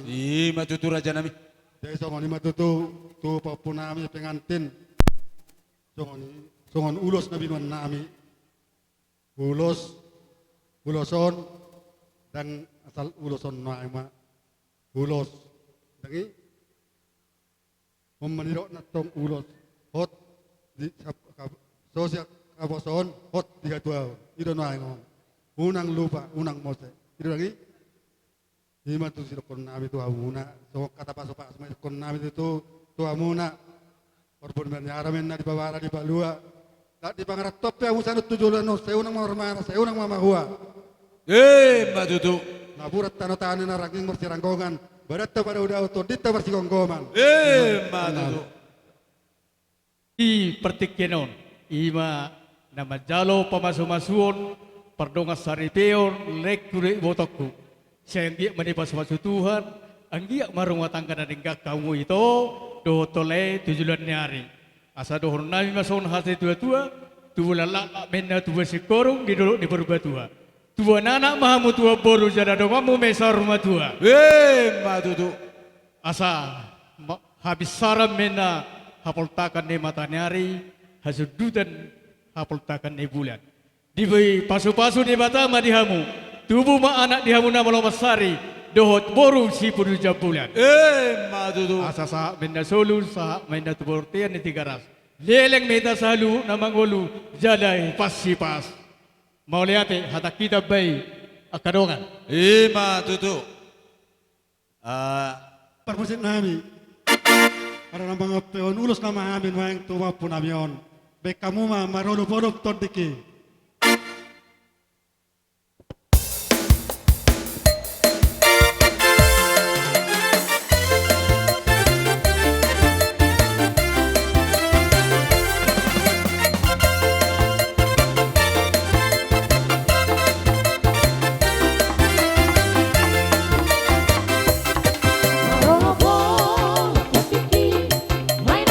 Iya tutu raja nami. Jadi songon lima tutu tu papu nami pengantin. Songon ulos nabi nami. Uloson dan asal uloson nama ulos. Lagi memanirok natong ulos hot di sosial kaboson hot 3 tahun. Itu nama. Unang lupa, unang mose. Itu lagi. Lima tu silokon nami tu amuna. So kata pasok semua silokon nami itu tu amuna. Walaupun bernyaramen na di bawara di balua. Tak di pangarat top ya musanut tujulan no. Saya unang marmara, saya unang mamahua. Matutu. Naburat tano-tano na raging bersiranggongan. Barat pada udah auto dita bersinggongoman. Matutu. I pertikkenon. Ima nama jalo pamasu-masuon. Pardonga saripeon lek kure botoku. Saya dia menipas masuk Tuhan. Anggiak marunga tangga na dinggak kamu itu. Doho tole 7 hari. Asa dohon nami mason hati tua-tua. Tua lalak mena tua sikorong di dulu di berubah tua. Tua nana mahamu tua boru jada domamu mesar rumah tua. Matutu. Asa habis saram mena hapoltakan di mata nyari. Hasududan hapoltakan di bulan. Diberi pasu-pasu di batama dihamu. Tubuh ma anak dihamu nama lomasari. Dohot boru si puru jabulan. Matutu. Asa sahak menda solu, sahak menda tubortian di 300. Leleng meta salu nama ngolu. Jadai pasi pas. Mau lihat hata kita bayi akadongan. Matutu. Permusit nami. Ada nama peon ulus nama amin maeng tuwa punamion. Baik kamu mah marolo podok tondiki. Main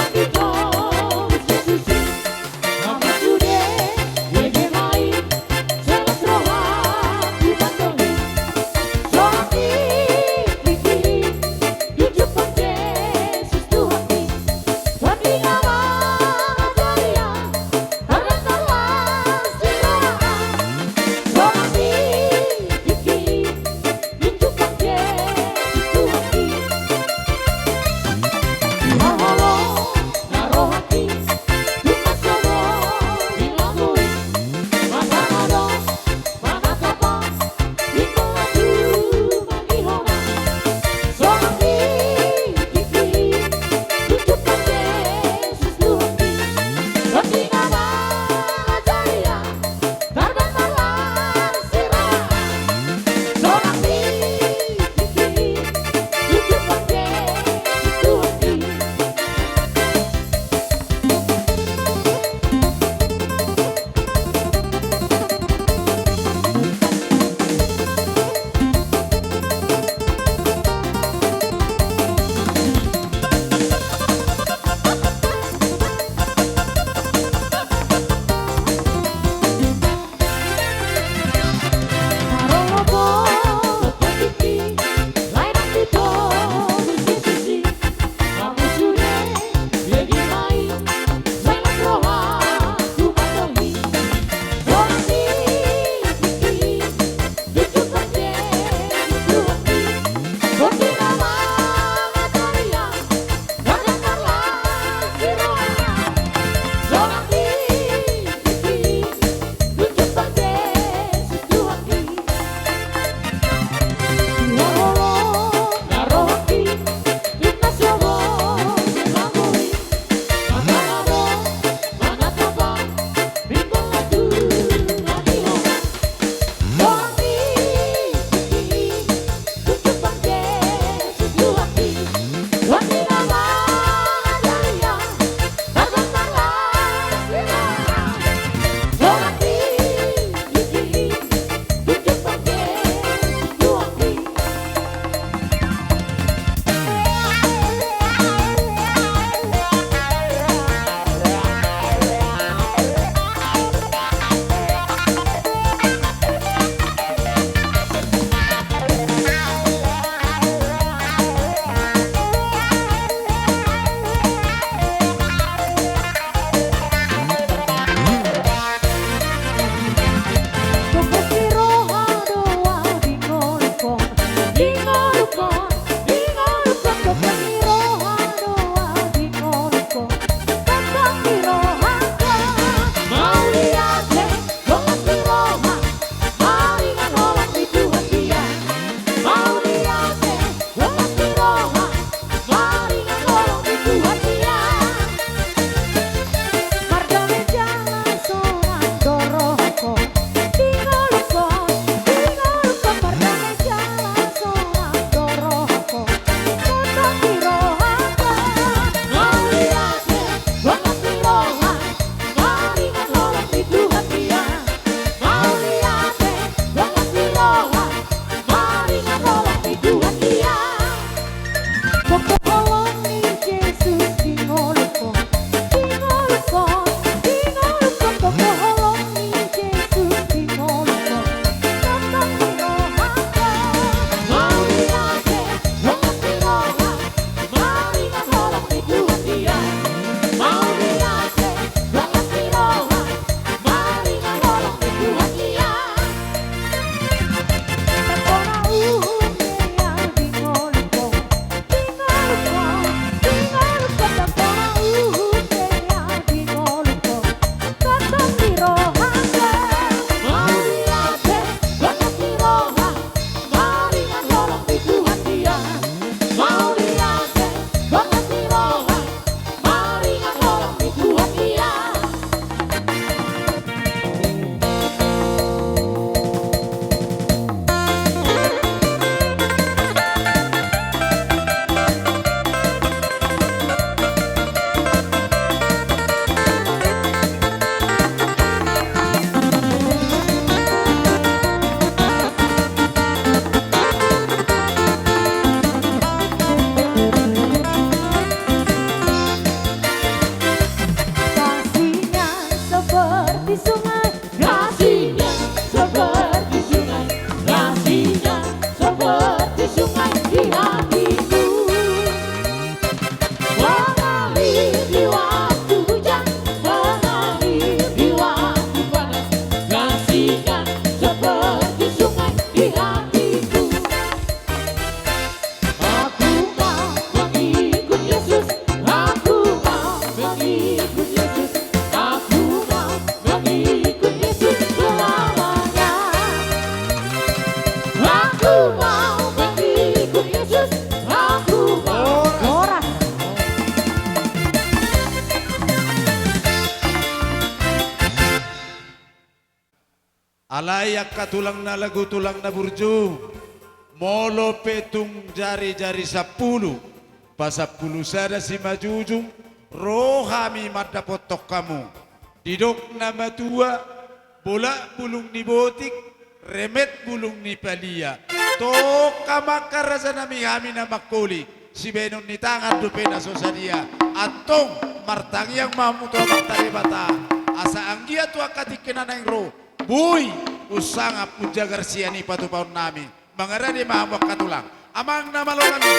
Alayak katulang na lagu tulang na burju. Molo petung jari-jari 10. Pasapuluh sada si majujung. Rohami madapotok kamu. Didok nama tua. Bola bulung ni botik. Remet bulung ni palia. Toka makaraza nami kami na makuli. Si benon ni tangan dupena sosadia. Atong martangi yang mamu tua maktari bata. Asa anggia tua katikina na ro. Buy usanga puja garsiani patu paun nami. Mangarani mamu katulang. Amang nama lo kami.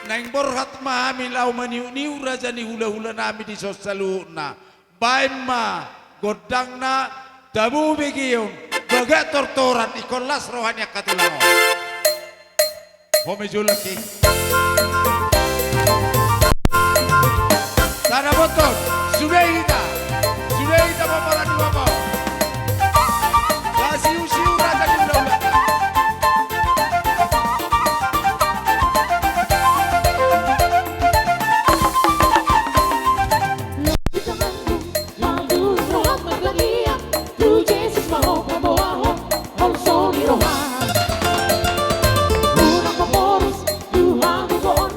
Naing borhat mahami lau maniu-niu raja ni hula-hula nami di sosaluna. Baima godang na dabu begiyon. Baga tortoran ikolas rohani katulang. Home julaki. Sana boton, subeita paparani wapa. Siu raja di ulah-ulah. Una por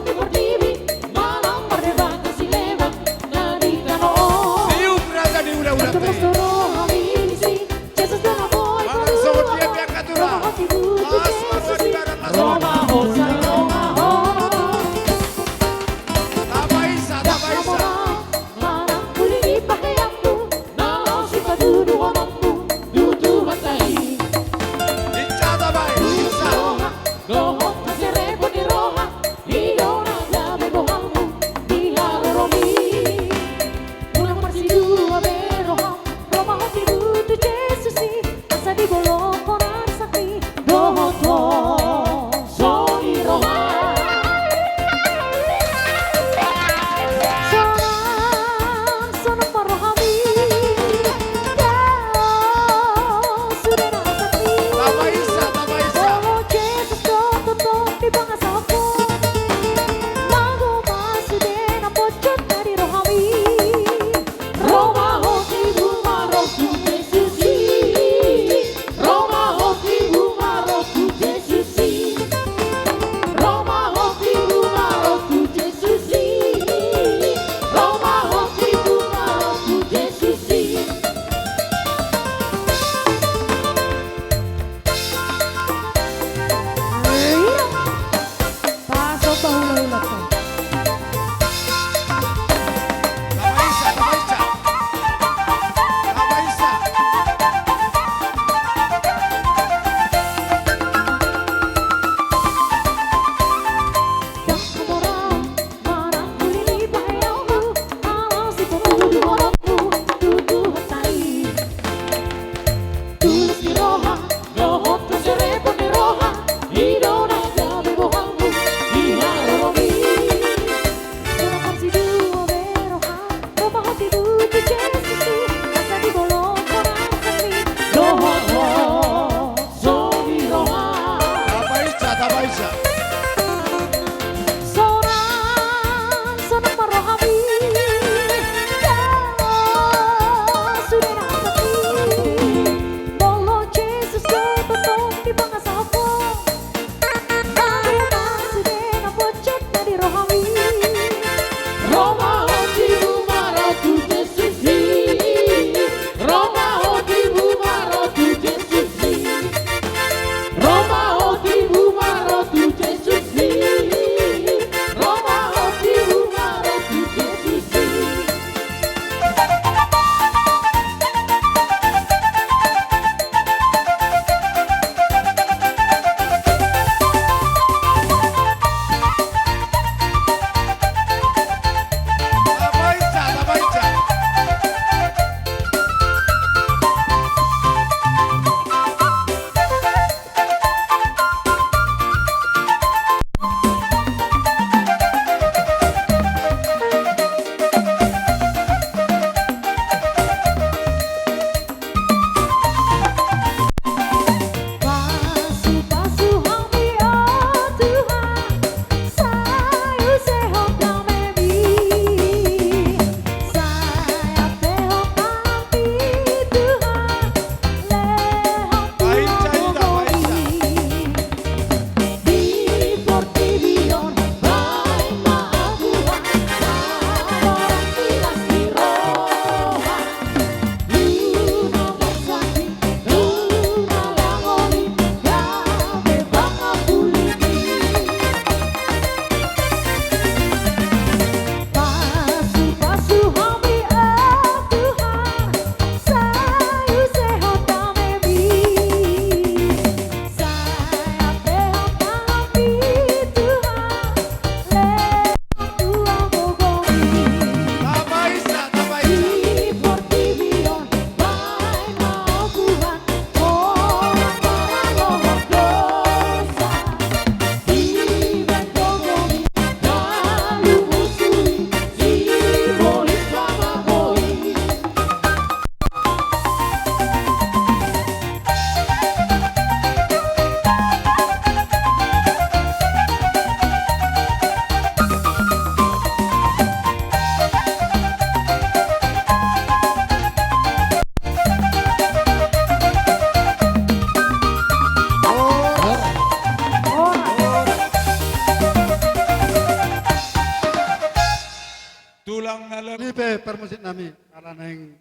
Tulang na lang. Ini pe permusit nami ala neng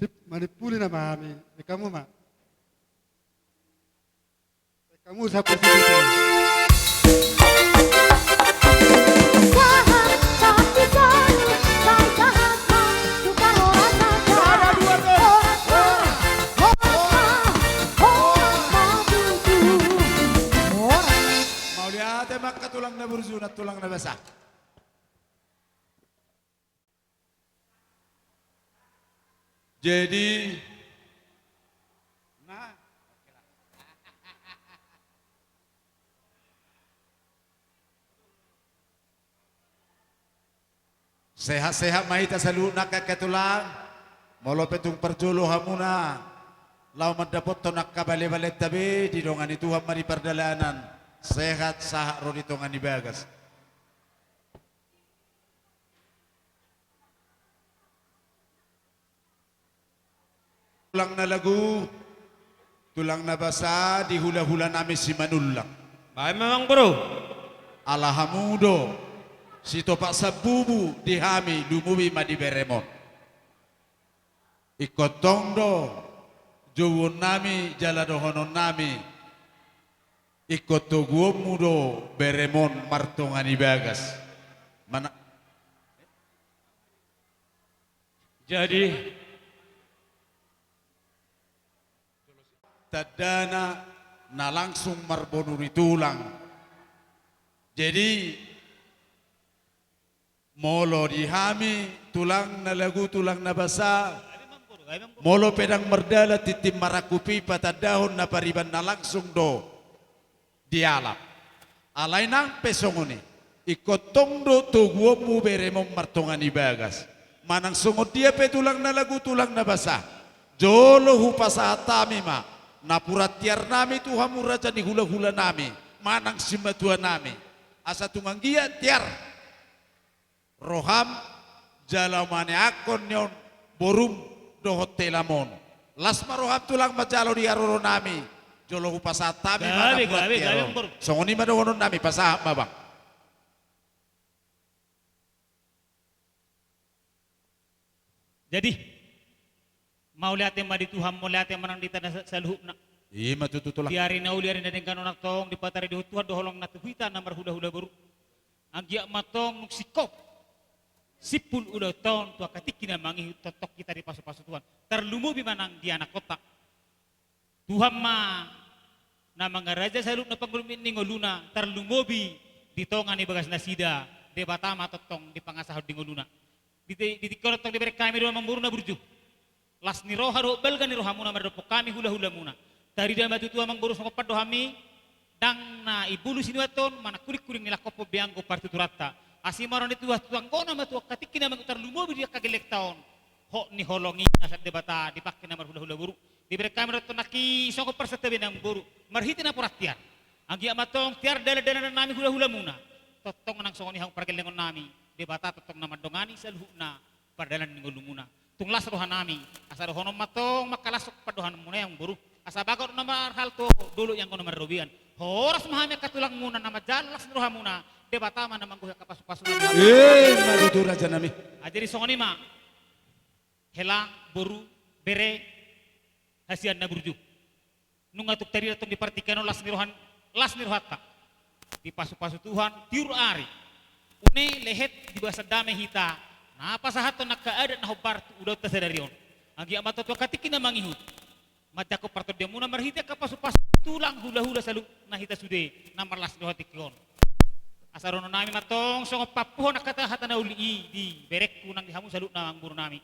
sip manipuli na mami. Kamu ma. Kamu sa presiden. Mau lihat emak ke tulang na berzunat, tulang na basah. Jadi, nah, sehat-sehat mahita saluna kakatulang, molo petung perjolo hamuna, lau mendapot tonak kabale-bale tabe di dongan itu hamari perdalanan, sehat sahak rodi tongan ibagas. Tulang na lagu, tulang na basa, di hula-hula nami si manulang. Baik memang bro. Alhamudo, si topak sabubu di hami lumuwi madi beremon. Ikotong do, jowon nami jaladohonon nami. Ikotoguom mudo beremon martongan ibagas. Mana? Jadi tadana na langsung marbonuri tulang. Jadi molo dihami tulang na lagu tulang na basa. Molo pedang merdala titim marakupi patadahon na pariban na langsung do dialap. Alay nang pesongoni ikotong do tuguomu beremong martongan ibagas. Manang sungod dia pe tulang na lagu tulang na basa. Jolo hupasatami ma. Napurat tiar nami Tuhan muraja ni hula-hula nami. Manang simatua nami. Asa tunganggia tiar. Roham jalamane akon nyon borum dohot telamon. Lasma roham tulang majalo di aroro nami. Jolo hupasatami mana purat tiar. Songoni madohonon nami pasahap babang. Jadi mau lihat yang di Tuhan, mau lihat yang menang di tanah saluhna. Iya matututulah. Diari na uli na dengan onak tong di patari di Tuhan doholong na tuhita namar hula-hula baru. Anggia matong sikop. Sipul udah tahun tua katiki na mangi totok kita di pasu-pasu Tuhan. Terlumu bimanang di anak kota. Tuhan ma na mga raja salut na pangulumin ningoluna terlumobi di tongan ni bagas nasida de batama totong di pangasahod ningoluna. Di korotong di beri kami doa memburu na burju. Las ni roha ro belga ni roha muna merdopo kami hula-hula muna. Dari dama tu tua mangburu sokopad dohami dang na ibulu sinuaton mana kurik-kuring nila kopo bianggo partiturata. Asimaron itu tuang kona matu katiki na mangutar lumobi dia kagelek taon. Ho ni holongi nasat debata dipakai namar hula-hula buru. Diberi kami roto naki sokop persetabe nang buru. Marhiti na purat tiar. Anggi amatong tiar dala-dala nami hula-hula muna. Totong nang songoni hang pargelengon nami. Debata totong nama dongani salhuna pardalan ningolu muna. Tunglas rohan nami, asa rohonom matong makalasok padohan muna yang buru. Asa bagot nama hal to dulu yang kono merobian. Horas mahami katulang muna nama jalas roha muna. Debata mana mangguh kapasu-pasu. Madudu raja nami. Jadi songoni ma hela boru bere hasian na burju. Nungatuk tadi datang dipartikan las nirohata. Di pasu-pasu Tuhan tiur ari. Une lehet di bahasa damai hita. Nah, apa sahato nakaadat na hobar udah tasadarion. Agi amato to katiki na mangihut. Madako parto dia muna marhita kapasu-pasu tulang hula-hula salu nahita sude namar las nirohatikon. Asarono nami matong songo papuhon nakata hata na uli di berek kunang dihamu salu na angburu nami.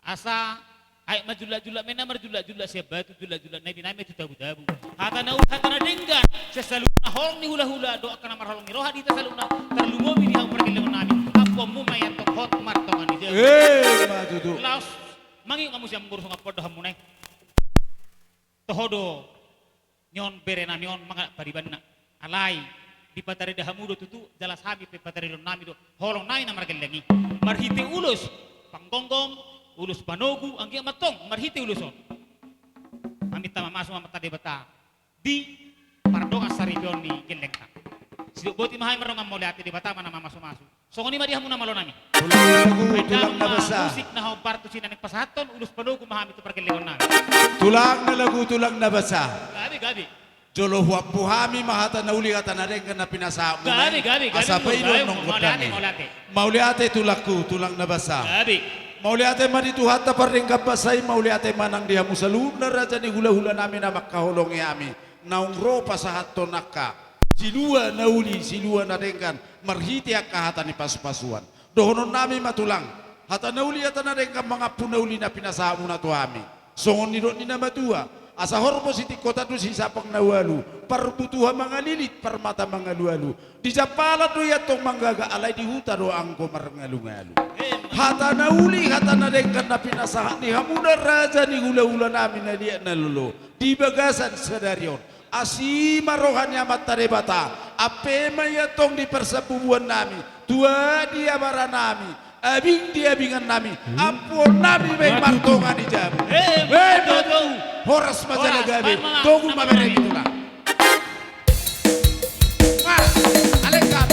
Asa ay majula-jula may namar jula-jula siya batu jula-jula nabi nami itu tabu-tabu. Hata na denggan sa salu na holong ni hula-hula doa ka namar holong ni roha dita salu na terlumobi di hamu pergilengon nami. Apo mo mayan to hot martongan ni jago. Madudu. Laos mangi kamu siya mengurus ngapod doha munay. Tohodo nyon berena nyon mga pariban na alay di patari dahamudo tutu jalas habi pe patari don nami do holong nai na margelengi. Marhite ulus panggonggong ulus panogu anggi matong marhite uluson. Mamita mamasu mamata debata di pardonga saripion ni gelengka. Sidok boti mahay marong amoliati debata mana mamasu-masu. Songoni mah dihamuna malo nami. Tulang na basa. Musik na ho parto sinaning pasaton ulus panu kumahami tu perkelingon nami. Tulang na lagu tulang na basa. Gabi. Jolo huwag puhami mahata na uli kata na rin ka na pinasa mo na. Gabi. Asapay doon nung kutani. Mauliate tulaku tulang na basa. Gabi. Mauliate manituhat na pa rin kabasay. Mauliate manang diha mo sa loob na raja ni hula-hula namin na makahulong yami. Naung ropa sa hato naka. Silua na uli, silua na rin kan. Marhiti ang kahata ni pasupasuan. Dohonon namin matulang. Hata na uli ata na rin ka mga punauli na pinasa mo na tuami. Songon ni ni na matua. Asa hormo siti kota tu sisa pang nawalu parbutuha mga lilit parmata mga lualu di japala tu yatong manggaga alay di huta do angko marangalu-ngalu hata na uli hata na dengkan na pinasahan ni hamuna raja ni hula-hula namin na dia na lulo di bagasan sadarion asima rohanya matarebata ape mayatong di persabubuan nami tua dia bara nami abing dia bingan nami ampun nami may martongan di jam horas majalah gabi tunggu mabere itulah alekam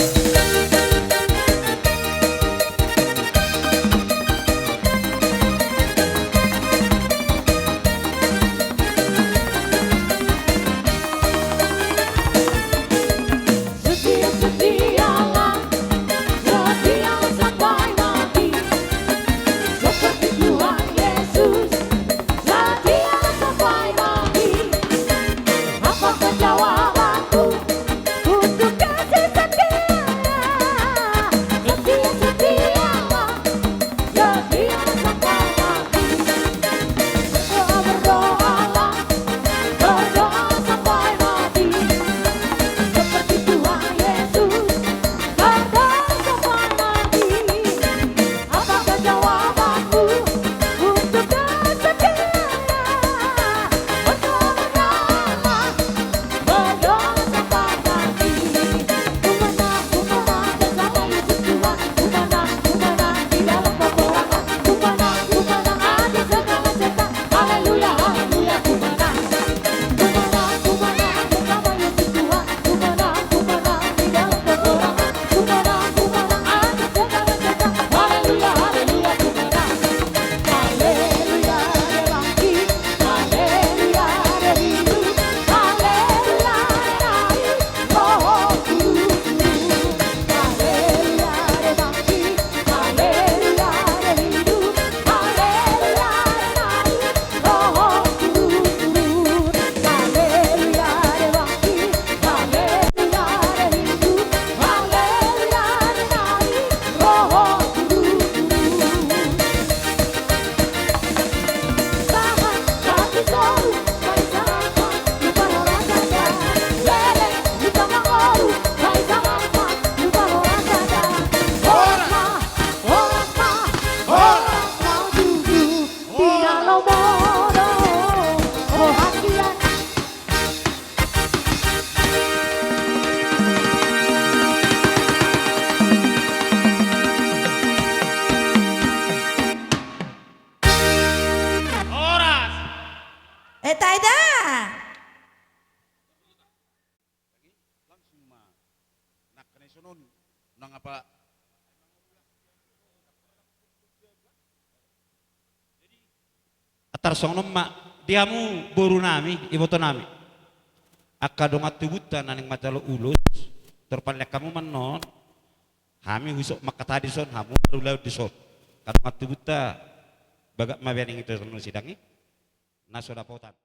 nang apa atar song mak diamu boru nami iboto nami akadongat tubutan naning macalo ulus terpalek kamu manon kami husuk makatadi son hamu baru dison kadongat tubuta bagak mabening itu sidangi nasoda potan